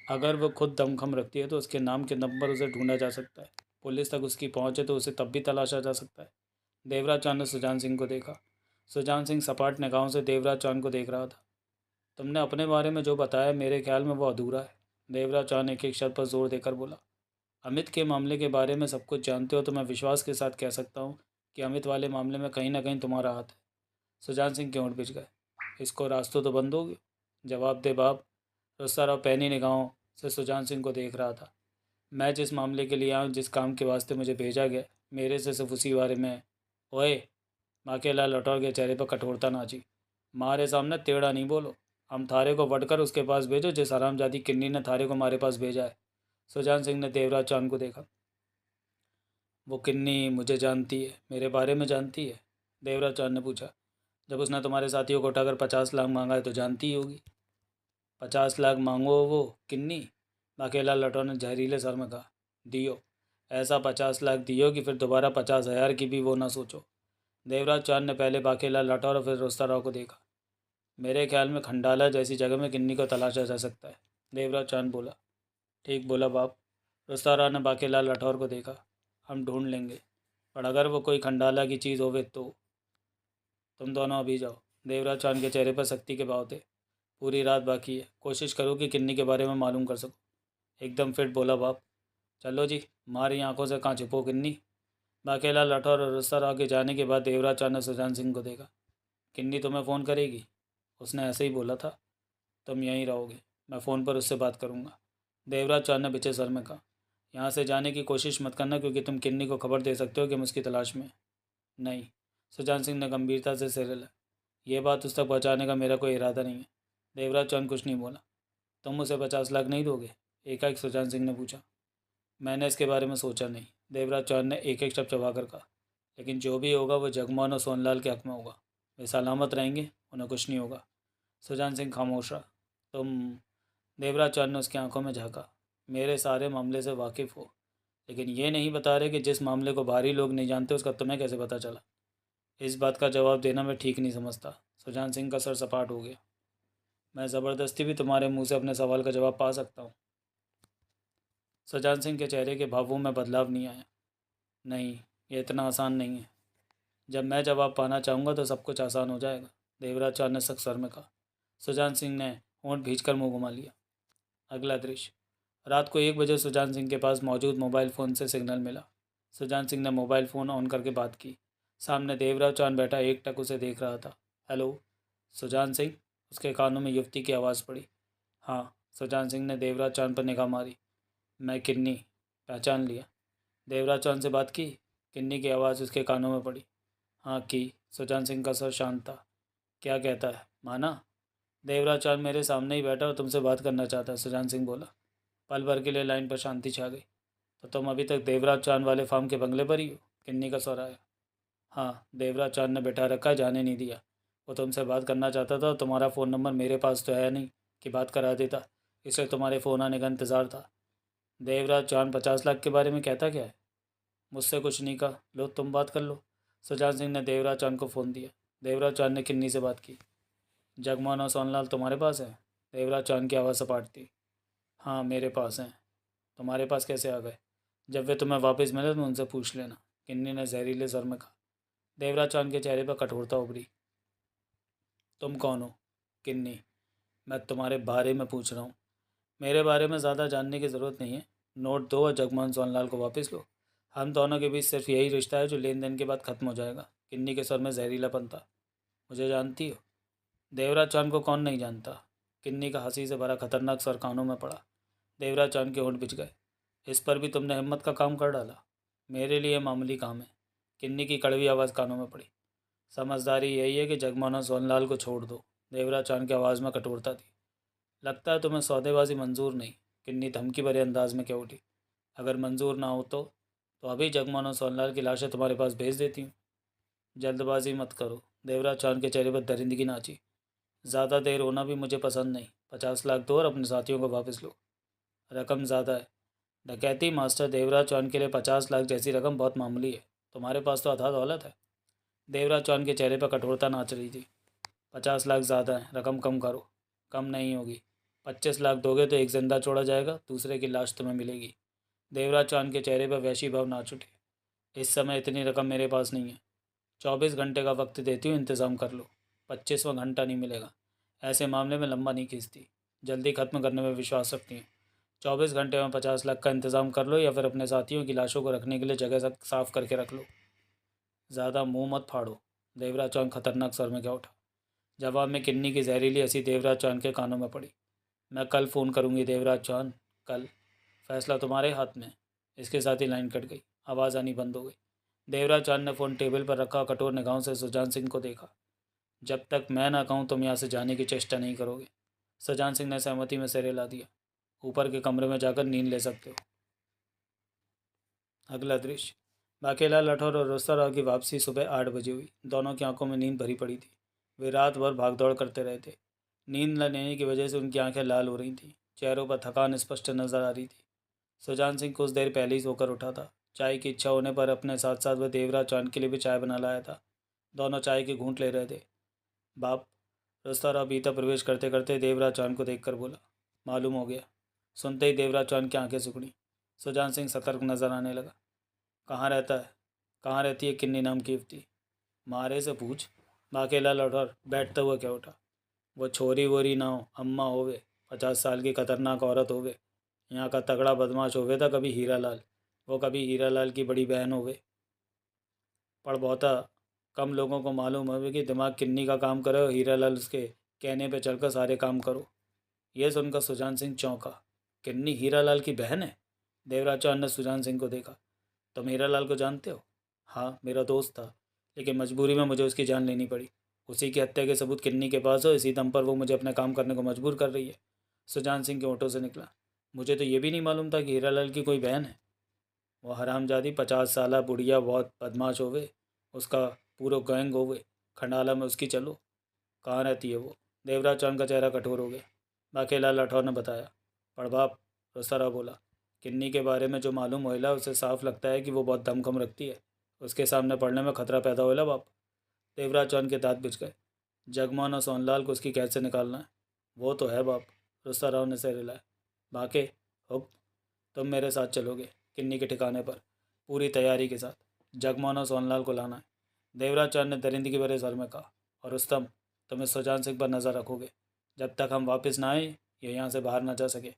अगर वो खुद दमखम रखती है तो उसके नाम के दम पर उसे ढूंढा जा सकता है। पुलिस तक उसकी पहुंच है तो उसे तब भी तलाशा जा सकता है। देवराज चांद ने सुजान सिंह को देखा। सुजान सिंह सपाट निगाहों से देवराज चांद को देख रहा था। तुमने अपने बारे में जो बताया मेरे ख्याल में वो अधूरा है। देवराज चांद एक एक शब्द पर जोर देकर बोला। अमित के मामले के बारे में सब कुछ जानते हो तो मैं विश्वास के साथ कह सकता हूँ कि अमित वाले मामले में कहीं ना कहीं तुम्हारा हाथ है। सुजान सिंह के होंठ पिच गए। इसको रास्तों तो बंद होगी। जवाब दे बाप। रुस्ता राव पैनी निगाहों से सुजान सिंह को देख रहा था। मैं जिस मामले के लिए आऊँ, जिस काम के वास्ते मुझे भेजा गया, मेरे से सिर्फ उसी बारे में है। ओए, माकेलाल लटौर के चेहरे पर कठोरता नाची। मारे सामने टेढ़ा नहीं बोलो। हम थारे को वटकर उसके पास भेजो जिस हरामजादी किन्नी ने थारे को हमारे पास भेजा है। सुजान सिंह ने देवराज चांद को देखा। वो किन्नी मुझे जानती है, मेरे बारे में जानती है? देवराज चांद ने पूछा। जब उसने तुम्हारे साथियों को उठाकर 50 लाख मांगा है तो जानती ही होगी। 50 लाख मांगो वो किन्नी? बाकेलाल लटौर ने जहरीले सर में कहा। दियो, ऐसा 50 लाख दियो कि फिर दोबारा 50,000 की भी वो ना सोचो। देवराज चांद ने पहले बाकेलाल लटौर और फिर रुस्ता राव को देखा। मेरे ख्याल में खंडाला जैसी जगह में किन्नी को तलाशा जा सकता है। देवराज चांद बोला। ठीक बोला बाप। रुस्ता राव ने बाकेलाल लटौर को देखा। हम ढूंढ लेंगे, पर अगर वो कोई खंडाला की चीज़ होवे तो। तुम दोनों अभी जाओ। देवराज चांद के चेहरे पर सख्ती के भाव थे। पूरी रात बाकी है, कोशिश करो कि किन्नी के बारे में मालूम कर सको। एकदम फिट बोला बाप। चलो जी, हमारी आंखों से कहाँ छुपो किन्नी। बाकेलाल लठौर और रुस्ता राव के जाने के बाद देवराज चांद ने सुजान सिंह को देखा। किन्नी तुम्हें फ़ोन करेगी? उसने ऐसे ही बोला था। तुम यहीं रहोगे, मैं फ़ोन पर उससे बात करूँगा। देवराज चांद ने बिचे सर में कहा। यहाँ से जाने की कोशिश मत करना, क्योंकि तुम किन्नी को खबर दे सकते हो कि हम उसकी तलाश में हैं। नहीं, सुजान सिंह ने गंभीरता से सिर हिलाया। ये बात उस तक पहुँचाने का मेरा कोई इरादा नहीं है। देवराज चांद कुछ नहीं बोला। तुम उसे 50 लाख नहीं दोगे? एकाएक सुजान सिंह ने पूछा। मैंने इसके बारे में सोचा नहीं। देवराज चांद ने एक एक शब्द चबा कर कहा। लेकिन जो भी होगा वो जगमोहन और सोनलाल के हक में होगा। वे सलामत रहेंगे, उन्हें कुछ नहीं होगा। सुजान सिंह खामोश रहा। तुम? देवराज चांद ने उसकी आंखों में झाँका। मेरे सारे मामले से वाकिफ़ हो, लेकिन ये नहीं बता रहे कि जिस मामले को बाहरी लोग नहीं जानते उसका तुम्हें कैसे पता चला? इस बात का जवाब देना मैं ठीक नहीं समझता। सुजान सिंह का सर सपाट हो गया। मैं ज़बरदस्ती भी तुम्हारे मुंह से अपने सवाल का जवाब पा सकता हूँ। सुजान सिंह के चेहरे के भावों में बदलाव नहीं आया। नहीं, ये इतना आसान नहीं है। जब मैं जवाब पाना चाहूँगा तो सब कुछ आसान हो जाएगा। देवराज चांद ने सख्त स्वर में कहा। सुजान सिंह ने होंठ भींचकर मुंह घुमा लिया। अगला दृश्य। रात को 1 बजे सुजान सिंह के पास मौजूद मोबाइल फ़ोन से सिग्नल मिला। सुजान सिंह ने मोबाइल फ़ोन ऑन करके बात की। सामने देवराज चांद बैठा एकटक उसे देख रहा था। हेलो, सुजान सिंह? उसके कानों में युवती की आवाज़ पड़ी। हाँ, सुजान सिंह ने देवराज चांद पर निगाह मारी। मैं किन्नी, पहचान लिया? देवराज चांद से बात की? किन्नी की आवाज़ उसके कानों में पड़ी। हाँ की। सुजान सिंह का स्वर शांत था। क्या कहता है, माना? देवराज चांद मेरे सामने ही बैठा और तुमसे बात करना चाहता है, सुजान सिंह बोला। पल भर के लिए लाइन पर शांति छा गई। तो तुम अभी तक देवराज चांद वाले फार्म के बंगले पर ही हो? किन्नी का स्वर आया। हाँ, देवराज चांद ने बैठा रखा, जाने नहीं दिया। वो तुमसे बात करना चाहता था और तुम्हारा फ़ोन नंबर मेरे पास तो है नहीं कि बात करा देता, इसलिए तुम्हारे फ़ोन आने का इंतज़ार था। देवराज चांद 50 लाख के बारे में कहता क्या है? मुझसे कुछ नहीं कहा। लो, तुम बात कर लो। सुजान सिंह ने देवराज चांद को फ़ोन दिया। देवराज चांद ने किन्नी से बात की। जगमोहन और सोनलाल तुम्हारे पास है? देवराज चांद की आवाज़ सपाट थी। हाँ, मेरे पास हैं। तुम्हारे पास कैसे आ गए? जब वे तुम्हें वापस मिले तो उनसे पूछ लेना, किन्नी ने जहरीले स्वर में कहा। देवराज चौहान के चेहरे पर कठोरता उभरी। तुम कौन हो? किन्नी। मैं तुम्हारे बारे में पूछ रहा हूँ। मेरे बारे में ज़्यादा जानने की ज़रूरत नहीं है। नोट दो और जगमोहन सोनलाल को वापस लो। हम दोनों के बीच सिर्फ यही रिश्ता है जो लेन देन के बाद ख़त्म हो जाएगा। किन्नी के स्वर में जहरीलापन था। मुझे जानती हो? देवराज चौहान को कौन नहीं जानता? किन्नी का हंसी से भरा खतरनाक स्वर कानों में पड़ा। देवराज चौहान के होंठ बिछ गए। इस पर भी तुमने हिम्मत का काम कर डाला? मेरे लिए मामूली काम है। किन्नी की कड़वी आवाज़ कानों में पड़ी। समझदारी यही है कि जगमोहन और सोनलाल को छोड़ दो। देवराज चौहान की आवाज़ में कठोरता थी। लगता है तुम्हें सौदेबाजी मंजूर नहीं। किन्नी धमकी भरे अंदाज में क्या उठी। अगर मंजूर ना हो तो अभी जगमोहन और सोनलाल की लाशें तुम्हारे पास भेज देती हूँ। जल्दबाजी मत करो। देवराज चौहान के चेहरे पर दरिंदगी नाची। ज़्यादा देर होना भी मुझे पसंद नहीं। 50 लाख दो और अपने साथियों को वापस लो। रकम ज़्यादा है। डकैती मास्टर देवराज चौहान के लिए 50 लाख जैसी रकम बहुत मामूली है। तुम्हारे पास तो अथाह दौलत है। देवराज चौहान के चेहरे पर कठोरता नाच रही थी। 50 लाख ज़्यादा है, रकम कम करो। कम नहीं होगी। 25 लाख दोगे तो एक जिंदा छोड़ा जाएगा, दूसरे की लाश तुम्हें मिलेगी। देवराज चौहान के चेहरे पर वैशी भाव नाच उठे। इस समय इतनी रकम मेरे पास नहीं है। 24 घंटे का वक्त देती हूँ, इंतज़ाम कर लो। 25वां घंटा नहीं मिलेगा। ऐसे मामले में लंबा नहीं खींचती। जल्दी ख़त्म करने में विश्वास रखती हैं। 24 घंटे में 50 लाख का इंतज़ाम कर लो या फिर अपने साथियों की लाशों को रखने के लिए जगह साफ़ करके रख लो। ज़्यादा मुंह मत फाड़ो। देवराज चौहान खतरनाक स्वर में क्या उठा। जवाब में किन्नी की जहरीली हंसी देवराज चौहान के कानों में पड़ी। मैं कल फ़ोन करूँगी देवराज चौहान, कल। फैसला तुम्हारे हाथ में है। इसके साथ ही लाइन कट गई। आवाज़ आनी बंद हो गई। देवराज चौहान ने फ़ोन टेबल पर रखा, कठोर निगाहों से सुजान सिंह को देखा। जब तक मैं ना कहूँ तुम यहाँ से जाने की चेष्टा नहीं करोगे। सुजान सिंह ने सहमति में सिर हिला दिया। ऊपर के कमरे में जाकर नींद ले सकते हो। अगला दृश्य। बाकेला लाठौर और रोस्ता राव की वापसी सुबह 8 बजे हुई। दोनों की आंखों में नींद भरी पड़ी थी। वे रात भर भागदौड़ करते रहे थे। नींद न लेने की वजह से उनकी आंखें लाल हो रही थीं। चेहरों पर थकान स्पष्ट नजर आ रही थी। सुजान सिंह कुछ देर पहले ही सोकर उठा था। चाय की इच्छा होने पर अपने साथ साथ वह देवराज चौहान के लिए भी चाय बना लाया था। दोनों चाय की घूंट ले रहे थे। बाप। रोस्ता राव भीतर प्रवेश करते करते देवराज चौहान को देखकर बोला। मालूम हो गया। सुनते ही देवराज चौहान की आंखें सिकुड़ी। सुजान सिंह सतर्क नजर आने लगा। कहाँ रहता है? कहाँ रहती है किन्नी नाम की युवती? मारे से पूछ। बाकेला लौटकर बैठता हुआ क्या उठा। वो छोरी वोरी ना हो, अम्मा होवे। 50 साल की खतरनाक औरत होवे। यहाँ का तगड़ा बदमाश होवे था कभी हीरा लाल। वो कभी हीरा लाल की बड़ी बहन होवे। पर बहुता कम लोगों को मालूम होवे कि दिमाग किन्नी का काम करे और हीरा लाल उसके कहने पे चलकर सारे काम करो। यह सुनकर सुजान सिंह चौंका। किन्नी हीरा लाल की बहन है? देवराज चौहान ने सुजान सिंह को देखा। तुम हीरा लाल को जानते हो? हाँ, मेरा दोस्त था, लेकिन मजबूरी में मुझे उसकी जान लेनी पड़ी। उसी की हत्या के सबूत किन्नी के पास हो, इसी दम पर वो मुझे अपने काम करने को मजबूर कर रही है। सुजान सिंह के होठों से निकला। मुझे तो ये भी नहीं मालूम था कि हीरा लाल की कोई बहन है। वो हरामजादी 50 साला बुढ़िया बहुत बदमाश होवे। उसका पूरा गैंग होवे। खंडाला में उसकी चलो। कहाँ रहती है वो? देवराज चौहान का चेहरा कठोर हो गया। बाकेलाल राठौर ने बताया। पड़बाप। रोसारा बोला। किन्नी के बारे में जो मालूम होइला उसे साफ लगता है कि वो बहुत दमखम रखती है। उसके सामने पड़ने में खतरा पैदा होइला बाप। देवराज चौहान के दांत बिछ गए। जगमोहन और सोनलाल को उसकी कैद से निकालना है। वो तो है बाप। रुस्ता राव ने सिर हिलाया। बाके। हुक। तुम मेरे साथ चलोगे किन्नी के ठिकाने पर, पूरी तैयारी के साथ। जगमोहन और सोनलाल को लाना है। देवराज चौहान ने दरिंदगी भरे स्वर में कहा। और रुस्तम, तुम इस सुजान सिंह पर नज़र रखोगे। जब तक हम वापस ना आए ये यहाँ से बाहर ना जा सके।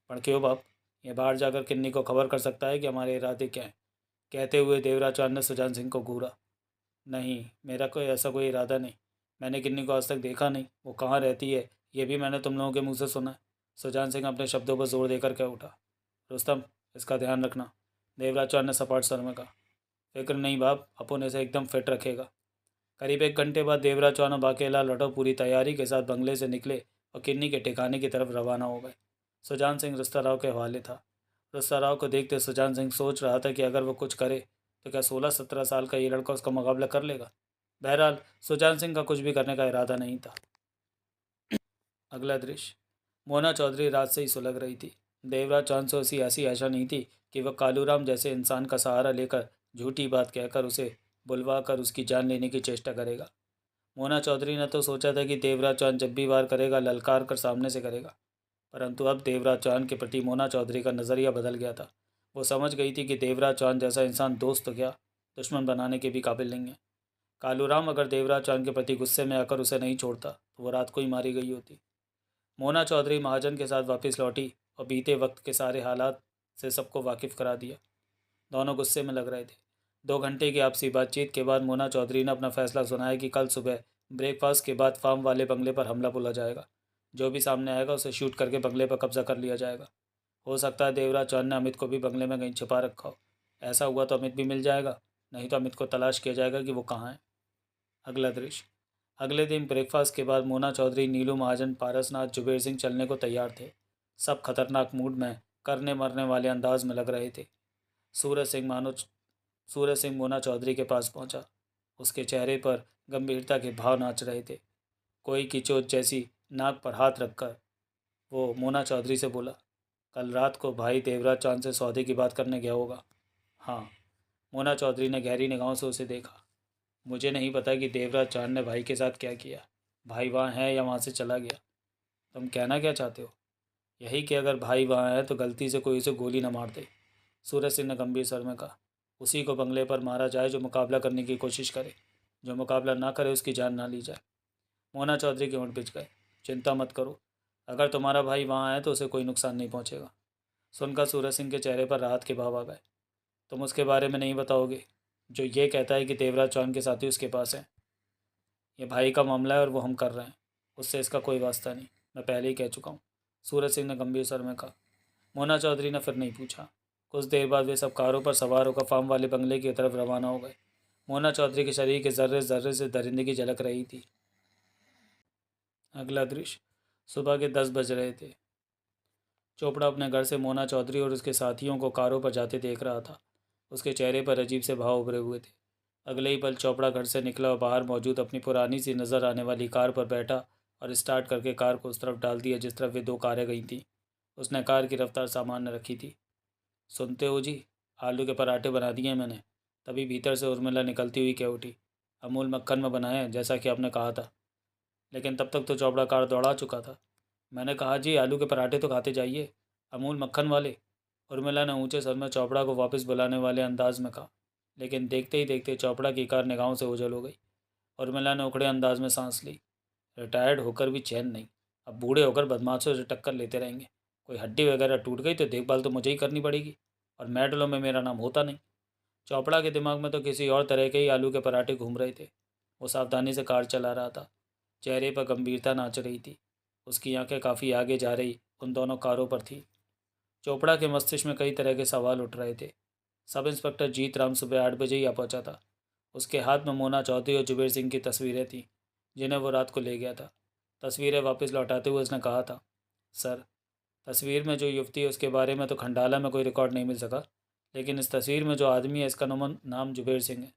पर क्यों बाप? ये बाहर जाकर किन्नी को खबर कर सकता है कि हमारे इरादे क्या हैं। कहते हुए देवराज चौहान ने सुजान सिंह को घूरा। नहीं, मेरा कोई ऐसा कोई इरादा नहीं। मैंने किन्नी को आज तक देखा नहीं। वो कहाँ रहती है ये भी मैंने तुम लोगों के मुंह से सुना है। सुजान सिंह अपने शब्दों पर जोर देकर क्या उठा। रुस्तम, इसका ध्यान रखना। देवराज चौहान ने सपाट स्वर में कहा। फिक्र नहीं बाप, अपन इसे एकदम फिट रखेगा। करीब 1 घंटे बाद देवराज चौहान और बाकेलाल राठौर पूरी तैयारी के साथ बंगले से निकले और किन्नी के ठिकाने की तरफ रवाना हो गए। सुजान सिंह रुस्ता राव के हवाले था। रुस्ता राव को देखते सुजान सिंह सोच रहा था कि अगर वो कुछ करे तो क्या 16-17 साल का ये लड़का उसका मुकाबला कर लेगा। बहरहाल सुजान सिंह का कुछ भी करने का इरादा नहीं था। अगला दृश्य। मोना चौधरी रात से ही सुलग रही थी। देवराज चौहान से उसी ऐसी आशा नहीं थी कि वह कालूराम जैसे इंसान का सहारा लेकर झूठी बात कहकर उसे बुलवा कर उसकी जान लेने की चेष्टा करेगा। मोना चौधरी ने तो सोचा था कि देवराज चौहान जब भी वार करेगा ललकार कर सामने से करेगा, परंतु अब देवराज चौहान के प्रति मोना चौधरी का नज़रिया बदल गया था। वो समझ गई थी कि देवराज चौहान जैसा इंसान दोस्त तो क्या दुश्मन बनाने के भी काबिल नहीं है। कालूराम अगर देवराज चांद के प्रति गुस्से में आकर उसे नहीं छोड़ता तो वो रात को ही मारी गई होती। मोना चौधरी महाजन के साथ वापस लौटी और बीते वक्त के सारे हालात से सबको वाकिफ करा दिया। दोनों गुस्से में लग रहे थे। 2 घंटे की आपसी बातचीत के बाद मोना चौधरी ने अपना फैसला सुनाया कि कल सुबह ब्रेकफास्ट के बाद फार्म वाले बंगले पर हमला बोला जाएगा। जो भी सामने आएगा उसे शूट करके बंगले पर कब्जा कर लिया जाएगा। हो सकता है देवराज चांद ने अमित को भी बंगले में कहीं छिपा रखा हो। ऐसा हुआ तो अमित भी मिल जाएगा, नहीं तो अमित को तलाश किया जाएगा कि वो कहाँ है। अगला दृश्य। अगले दिन ब्रेकफास्ट के बाद मोना चौधरी, नीलू महाजन, पारसनाथ, जुबेर सिंह चलने को तैयार थे। सब खतरनाक मूड में करने मरने वाले अंदाज में लग रहे थे। सूरज सिंह मोना चौधरी के पास पहुंचा। उसके चेहरे पर गंभीरता के भाव नाच रहे थे। कोई की चोट जैसी नाक पर हाथ रखकर वो मोना चौधरी से बोला, कल रात को भाई देवराज चांद से सौदे की बात करने गया होगा? हाँ। मोना चौधरी ने गहरी निगाहों से उसे देखा। मुझे नहीं पता कि देवराज चांद ने भाई के साथ क्या किया। भाई वहाँ है या वहाँ से चला गया। तुम कहना क्या चाहते हो? यही कि अगर भाई वहाँ है तो गलती से कोई उसे गोली न मार दे। सूरज सिंह ने गंभीर स्वर में कहा। उसी को बंगले पर मारा जाए जो मुकाबला करने की कोशिश करे। जो मुकाबला ना करे उसकी जान ना ली जाए। मोना चौधरी के होंठ पिच गए। चिंता मत करो, अगर तुम्हारा भाई वहाँ है तो उसे कोई नुकसान नहीं पहुँचेगा। सुनकर सूरज सिंह के चेहरे पर राहत के भाव आ गए। तुम उसके बारे में नहीं बताओगे जो ये कहता है कि देवराज चौहान के साथी उसके पास हैं? ये भाई का मामला है और वो हम कर रहे हैं, उससे इसका कोई वास्ता नहीं, मैं पहले ही कह चुका हूँ, सूरज सिंह ने गंभीर स्वर में कहा। मोना चौधरी ने फिर नहीं पूछा। कुछ देर बाद वे सब कारों पर सवार होकर फार्म वाले बंगले की तरफ रवाना हो गए। मोना चौधरी के शरीर के जर्रे जर्रे से दरिंदगी झलक रही थी। अगला दृश्य। सुबह के 10 बज रहे थे। चोपड़ा अपने घर से मोना चौधरी और उसके साथियों को कारों पर जाते देख रहा था। उसके चेहरे पर अजीब से भाव उभरे हुए थे। अगले ही पल चोपड़ा घर से निकला और बाहर मौजूद अपनी पुरानी सी नज़र आने वाली कार पर बैठा और स्टार्ट करके कार को उस तरफ डाल दिया जिस तरफ वे 2 कारें गई थीं। उसने कार की रफ्तार सामान्य रखी थी। सुनते हो जी, आलू के पराठे बना दिए हैं मैंने। तभी भीतर से उर्मिला निकलती हुई कह उठी, अमूल मक्खन में बनाए हैं जैसा कि आपने कहा था। लेकिन तब तक तो चोपड़ा कार दौड़ा चुका था। मैंने कहा जी, आलू के पराठे तो खाते जाइए, अमूल मक्खन वाले। उर्मिला ने ऊंचे स्वर में चोपड़ा को वापस बुलाने वाले अंदाज में कहा। लेकिन देखते ही देखते चोपड़ा की कार निगाहों से ओझल हो गई। उर्मिला ने उखड़े अंदाज में सांस ली। रिटायर्ड होकर भी चैन नहीं, अब बूढ़े होकर बदमाशों से टक्कर लेते रहेंगे। कोई हड्डी वगैरह टूट गई तो देखभाल तो मुझे ही करनी पड़ेगी, और मेडलों में मेरा नाम होता नहीं। चोपड़ा के दिमाग में तो किसी और तरह के ही आलू के पराठे घूम रहे थे। वो सावधानी से कार चला रहा था। चेहरे पर गंभीरता नाच रही थी। उसकी आंखें काफ़ी आगे जा रही उन दोनों कारों पर थी। चोपड़ा के मस्तिष्क में कई तरह के सवाल उठ रहे थे। सब इंस्पेक्टर जीत राम सुबह 8 बजे ही आ पहुंचा था। उसके हाथ में मोना चौधरी और जुबेर सिंह की तस्वीरें थीं जिन्हें वो रात को ले गया था। तस्वीरें वापस लौटाते हुए उसने कहा था, सर, तस्वीर में जो युवती है उसके बारे में तो खंडाला में कोई रिकॉर्ड नहीं मिल सका, लेकिन इस तस्वीर में जो आदमी है इसका नाम जुबेर सिंह है।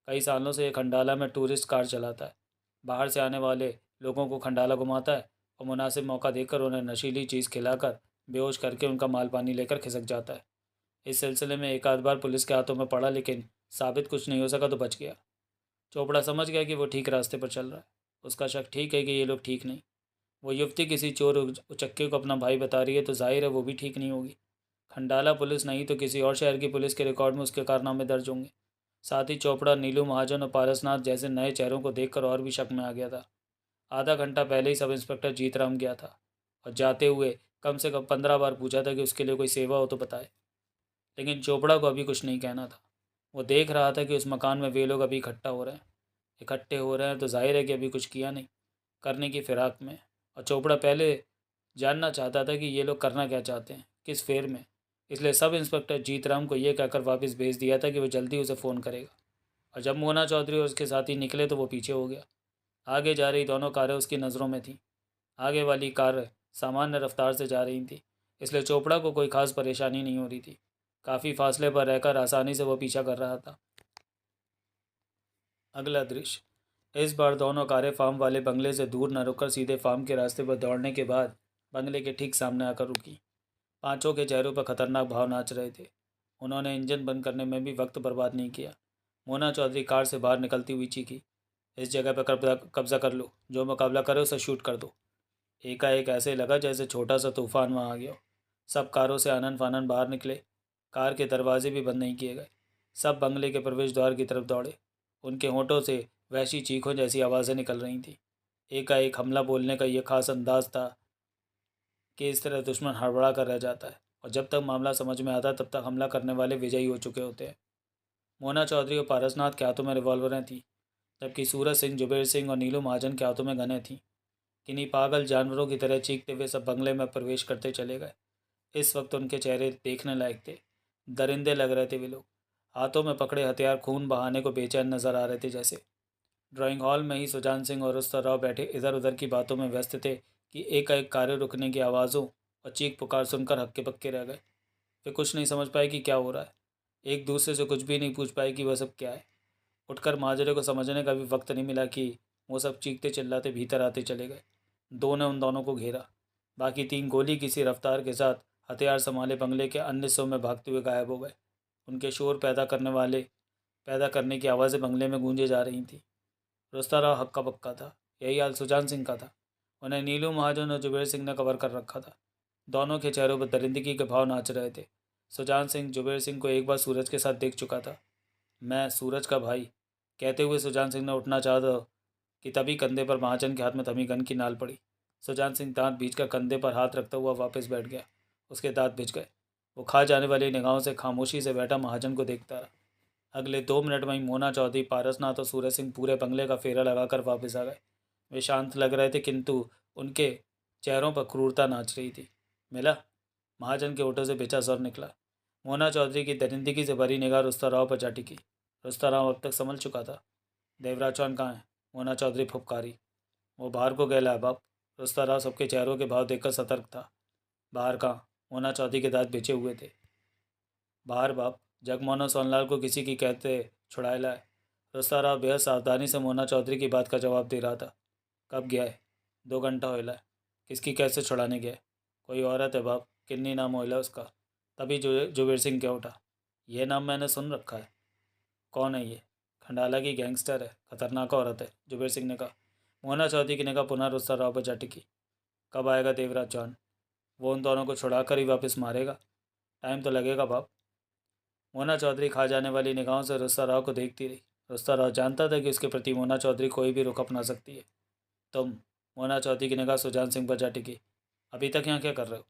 कई सालों से ये खंडाला में टूरिस्ट कार चलाता है। बाहर से आने वाले लोगों को खंडाला घुमाता है और मुनासिब मौका देकर उन्हें नशीली चीज़ खिलाकर बेहोश करके उनका माल पानी लेकर खिसक जाता है। इस सिलसिले में एक आध बार पुलिस के हाथों में पड़ा, लेकिन साबित कुछ नहीं हो सका तो बच गया। चोपड़ा समझ गया कि वो ठीक रास्ते पर चल रहा है। उसका शक ठीक है कि ये लोग ठीक नहीं। वो युवती किसी चोर उचक्के को अपना भाई बता रही है तो जाहिर है वो भी ठीक नहीं होगी। खंडाला पुलिस नहीं तो किसी और शहर की पुलिस के रिकॉर्ड में उसके कारनामे दर्ज होंगे। साथ ही चोपड़ा नीलू महाजन और पारसनाथ जैसे नए चेहरों को देखकर और भी शक में आ गया था। आधा घंटा पहले ही सब इंस्पेक्टर जीतराम गया था और जाते हुए कम से कम 15 बार पूछा था कि उसके लिए कोई सेवा हो तो बताए, लेकिन चोपड़ा को अभी कुछ नहीं कहना था। वो देख रहा था कि उस मकान में वे लोग अभी इकट्ठे हो रहे हैं तो जाहिर है कि अभी कुछ किया नहीं, करने की फिराक में। और चोपड़ा पहले जानना चाहता था कि ये लोग करना क्या चाहते हैं, किस फेर में। इसलिए सब इंस्पेक्टर जीतराम को ये कहकर वापस भेज दिया था कि वो जल्दी उसे फ़ोन करेगा। और जब मोना चौधरी और उसके साथी निकले तो वो पीछे हो गया। आगे जा रही दोनों कारें उसकी नज़रों में थीं। आगे वाली कार सामान्य रफ्तार से जा रही थी, इसलिए चोपड़ा को कोई खास परेशानी नहीं हो रही थी। काफ़ी फासले पर रहकर आसानी से वो पीछा कर रहा था। अगला दृश्य। इस बार दोनों कारें फार्म वाले बंगले से दूर न रुककर सीधे फार्म के रास्ते पर दौड़ने के बाद बंगले के ठीक सामने आकर रुकी। पांचों के चेहरों पर खतरनाक भाव नाच रहे थे। उन्होंने इंजन बंद करने में भी वक्त बर्बाद नहीं किया। मोना चौधरी कार से बाहर निकलती हुई चीखी, इस जगह पर कब्जा कर लो, जो मुकाबला करे उसे शूट कर दो। एकाएक ऐसे लगा जैसे छोटा सा तूफान वहाँ आ गया हो। सब कारों से आनन फानन बाहर निकले। कार के दरवाजे भी बंद नहीं किए गए। सब बंगले के प्रवेश द्वार की तरफ दौड़े। उनके होंठों से वैसी चीखों जैसी आवाज़ें निकल रही थीं। एकाएक हमला बोलने का यह खास अंदाज था कि इस तरह दुश्मन हड़बड़ा कर रह जाता है, और जब तक मामला समझ में आता तब तक हमला करने वाले विजयी हो चुके होते हैं। मोना चौधरी और पारसनाथ के हाथों में रिवॉल्वरें थीं, जबकि सूरज सिंह, जुबेर सिंह और नीलू महाजन के हाथों में गनें थीं। किन्हीं पागल जानवरों की तरह चीखते हुए सब बंगले में प्रवेश करते चले गए। इस वक्त उनके चेहरे देखने लायक थे। दरिंदे लग रहे थे वे लोग। हाथों में पकड़े हथियार खून बहाने को बेचैन नजर आ रहे थे जैसे। ड्राइंग हॉल में ही सुजान सिंह और रुस्तर राव बैठे इधर उधर की बातों में व्यस्त थे कि एकाएक कार्य रुकने की आवाज़ों और चीख पुकार सुनकर हक्के बक्के रह गए। वे कुछ नहीं समझ पाए कि क्या हो रहा है। एक दूसरे से कुछ भी नहीं पूछ पाए कि वह सब क्या है। उठकर माजरे को समझने का भी वक्त नहीं मिला कि वो सब चीखते चिल्लाते भीतर आते चले गए। दो ने उन दोनों को घेरा। बाकी तीन गोली किसी रफ्तार के साथ हथियार संभाले बंगले के अन्य हिस्सों में भागते हुए गायब हो गए। उनके शोर पैदा करने की आवाज़ें बंगले में गूंजे जा रही थीं। रुस्ता राव हक्का बक्का था। यही हाल सुजान सिंह का था। उन्हें नीलू महाजन और जुबेर सिंह ने कवर कर रखा था। दोनों के चेहरों पर दरिंदगी के भाव नाच रहे थे। सुजान सिंह जुबेर सिंह को एक बार सूरज के साथ देख चुका था। मैं सूरज का भाई, कहते हुए सुजान सिंह ने उठना चाहा था कि तभी कंधे पर महाजन के हाथ में थमी गन की नाल पड़ी। सुजान सिंह दांत भींचकर कंधे पर हाथ रखता हुआ वापस बैठ गया। उसके दांत भिज गए। वो खा जाने वाली निगाहों से खामोशी से बैठा महाजन को देखता रहा। अगले 2 मिनट में ही मोना चौधरी, पारसनाथ और सूरज सिंह पूरे बंगले का फेरा लगाकर वापस आ गए। वे शांत लग रहे थे, किंतु उनके चेहरों पर क्रूरता नाच रही थी। मिला? महाजन के होठों से बेचा स्वर निकला। मोना चौधरी की दरिंदगी से भरी निगाह रुस्ता राव पर जा टिकी। रुस्ता राव अब तक समझ चुका था। देवराज चौहान कहाँ है? मोना चौधरी फुफकारी। वो बाहर को गया है बाप। रुस्ता राव सबके चेहरों के भाव देखकर सतर्क था। बाहर कहाँ? मोना चौधरी के दांत बिछे हुए थे। बाहर बाप, जगमोहन सोनलाल को किसी की कहते छुड़ाए लाए। रुस्ता राव बेहद सावधानी से मोना चौधरी की बात का जवाब दे रहा था। कब गया है? 2 घंटा होइला है। किसकी कैसे छुड़ाने गया है? कोई औरत है बाप, किन्नी नाम होइला उसका। तभी जुबेर सिंह क्या उठा। यह नाम मैंने सुन रखा है। कौन है ये? खंडाला की गैंगस्टर है, खतरनाक औरत है, जुबेर सिंह ने कहा। मोना चौधरी की निगाह पुनः रुस्ता राव पर जा टिकी। कब आएगा देवराज चौहान? वो उन दोनों को छुड़ा कर ही वापस मारेगा। टाइम तो लगेगा बाप। मोना चौधरी खा जाने वाली निगाहों से रुस्ता राव को देखती रही। रुस्ता राव जानता था कि उसके प्रति मोना चौधरी कोई भी रुख अपना सकती है। तुम? मोना चौधरी की निगाह सुजान सिंह पर जा टिकी। अभी तक यहाँ क्या कर रहे हो?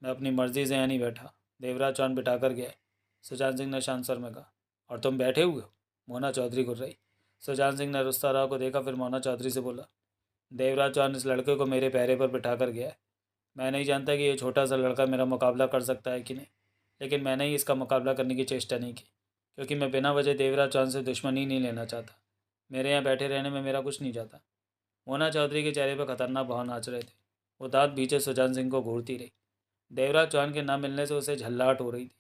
मैं अपनी मर्जी से यहाँ नहीं बैठा। देवराज चौहान बिठा कर गया है, सुजान सिंह ने शांत स्वर में कहा। और तुम बैठे हुए हो? मोना चौधरी घुर्राई। सुजान सिंह ने रुस्ता राव को देखा, फिर मोना चौधरी से बोला, देवराज चौहान इस लड़के को मेरे पैरे पर बिठा कर गया है। मैं नहीं जानता कि ये छोटा सा लड़का मेरा मुकाबला कर सकता है कि नहीं, लेकिन मैंने ही इसका मुकाबला करने की चेष्टा नहीं की, क्योंकि मैं बिना वजह देवराज चौहान से दुश्मनी नहीं लेना चाहता। मेरे यहाँ बैठे रहने में मेरा कुछ नहीं जाता। मोना चौधरी के चेहरे पर खतरनाक भाव नाच रहे थे। वो दांत भींचे सुजान सिंह को घूरती रही। देवराज चौहान के न मिलने से उसे झल्लाहट हो रही थी।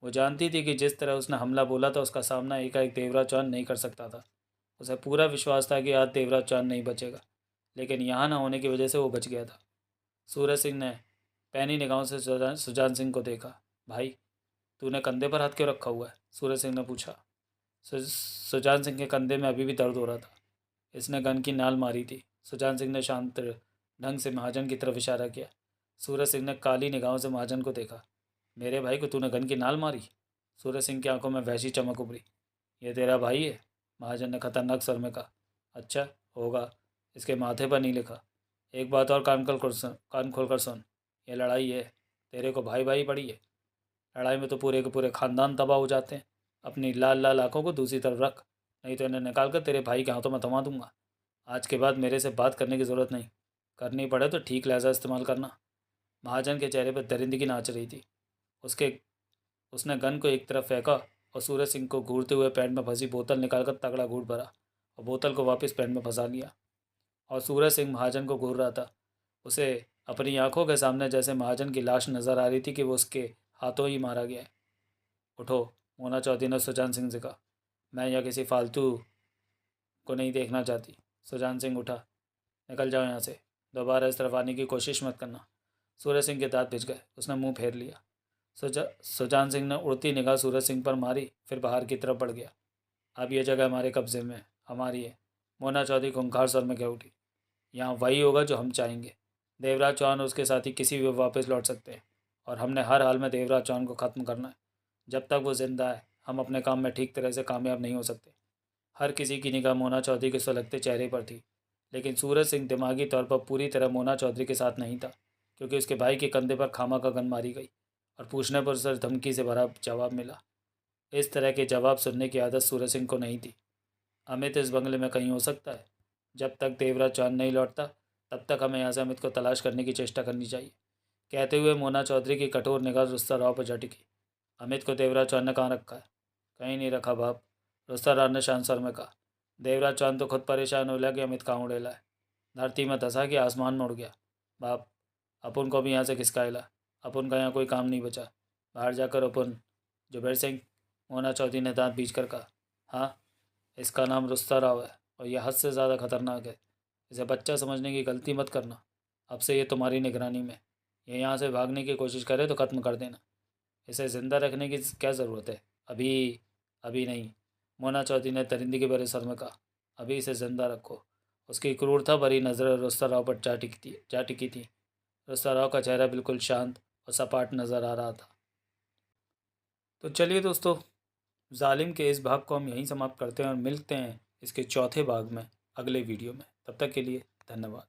वो जानती थी कि जिस तरह उसने हमला बोला था उसका सामना एकाएक देवराज चौहान नहीं कर सकता था। उसे पूरा विश्वास था कि आज देवराज चौहान नहीं बचेगा, लेकिन यहाँ न होने की वजह से वो बच गया था। सूरज सिंह ने पैनी निगाहों से सुजान सिंह को देखा। भाई, तूने कंधे पर हाथ क्यों रखा हुआ है? सूरज सिंह ने पूछा। सुजान सिंह के कंधे में अभी भी दर्द हो रहा था। इसने गन की नाल मारी थी। सुजान सिंह ने शांत ढंग से महाजन की तरफ इशारा किया। सूरज सिंह ने काली निगाहों से महाजन को देखा। मेरे भाई को तूने गन की नाल मारी? सूरज सिंह की आंखों में वैसी चमक उभरी। ये तेरा भाई है? महाजन ने खतरनाक स्वर में कहा। अच्छा होगा, इसके माथे पर नहीं लिखा। एक बात और कान खोल कर सुन। ये लड़ाई है, तेरे को भाई भाई पड़ी है। लड़ाई में तो पूरे के पूरे खानदान तबाह हो जाते हैं। अपनी लाल लाल आंखों को दूसरी तरफ रख, नहीं तो इन्हें निकाल कर तेरे भाई के हाथों में थमा दूंगा। आज के बाद मेरे से बात करने की ज़रूरत नहीं। करनी पड़े तो ठीक लहजा इस्तेमाल करना। महाजन के चेहरे पर दरिंदगी नाच रही थी। उसके उसने गन को एक तरफ फेंका और सूरज सिंह को घूरते हुए पैंट में फंसी बोतल निकालकर तगड़ा घूंट भरा और बोतल को वापस पैंट में फंसा लिया। और सूरज सिंह महाजन को घूर रहा था। उसे अपनी आंखों के सामने जैसे महाजन की लाश नजर आ रही थी कि वो उसके हाथों ही मारा गया है। उठो, मोना चौधरी ने सुजान सिंह से कहा। मैं या किसी फालतू को नहीं देखना चाहती। सुजान सिंह उठा। निकल जाओ यहाँ से, दोबारा इस तरफ आने की कोशिश मत करना। सूरज सिंह के दांत भिज गए। उसने मुंह फेर लिया। सुजान सिंह ने उड़ती निगाह सूरज सिंह पर मारी, फिर बाहर की तरफ बढ़ गया। अब यह जगह हमारे कब्जे में है, हमारी है। मोना चौधरी खूंखार स्वर में कह उठी। यहाँ वही होगा जो हम चाहेंगे। देवराज चौहान और उसके साथी किसी भी वापस लौट सकते हैं, और हमने हर हाल में देवराज चौहान को ख़त्म करना है। जब तक वो जिंदा है हम अपने काम में ठीक तरह से कामयाब नहीं हो सकते। हर किसी की निगाह मोना चौधरी के सुलगते चेहरे पर थी, लेकिन सूरज सिंह दिमागी तौर पर पूरी तरह मोना चौधरी के साथ नहीं था, क्योंकि उसके भाई के कंधे पर खामा का गन मारी गई और पूछने पर उसे धमकी से भरा जवाब मिला। इस तरह के जवाब सुनने की आदत सूरज सिंह को नहीं थी। अमित इस बंगले में कहीं हो सकता है। जब तक देवराज चांद नहीं लौटता तब तक हमें यहाँ से अमित को तलाश करने की चेष्टा करनी चाहिए। कहते हुए मोना चौधरी की कठोर निगाह रुस्ता राव पर जा टिकी। अमित को देवराज चांद ने कहाँ रखा है? कहीं नहीं रखा बाप, रुस्ता राव ने शांत स्वर में कहा। देवराज चांद तो खुद परेशान हो गया कि अमित कहाँ उड़ेला है। धरती में धंसा कि आसमान में उड़ गया। बाप, अपन को भी यहाँ से खिसकाएला। अपन का यहाँ कोई काम नहीं बचा। बाहर जाकर अपन। जुबैर सिंह, मोना चौधरी ने दांत बीच कर कहा। हाँ, इसका नाम रुस्ता राव है और यह हद से ज़्यादा खतरनाक है। इसे बच्चा समझने की गलती मत करना। अब से ये तुम्हारी निगरानी में। ये यहाँ से भागने की कोशिश करे तो ख़त्म कर देना। इसे ज़िंदा रखने की क्या ज़रूरत है? अभी अभी नहीं, मोना चौधरी ने दरिंदगी भरे स्वर में कहा। अभी इसे ज़िंदा रखो। उसकी क्रूरता भरी नज़र रुस्ता राव पर जा टिकी थी। रुस्ता राव का चेहरा बिल्कुल शांत और सपाट नज़र आ रहा था। तो चलिए दोस्तों, जालिम के इस भाग को हम यहीं समाप्त करते हैं और मिलते हैं इसके चौथे भाग में अगले वीडियो में। तब तक के लिए धन्यवाद।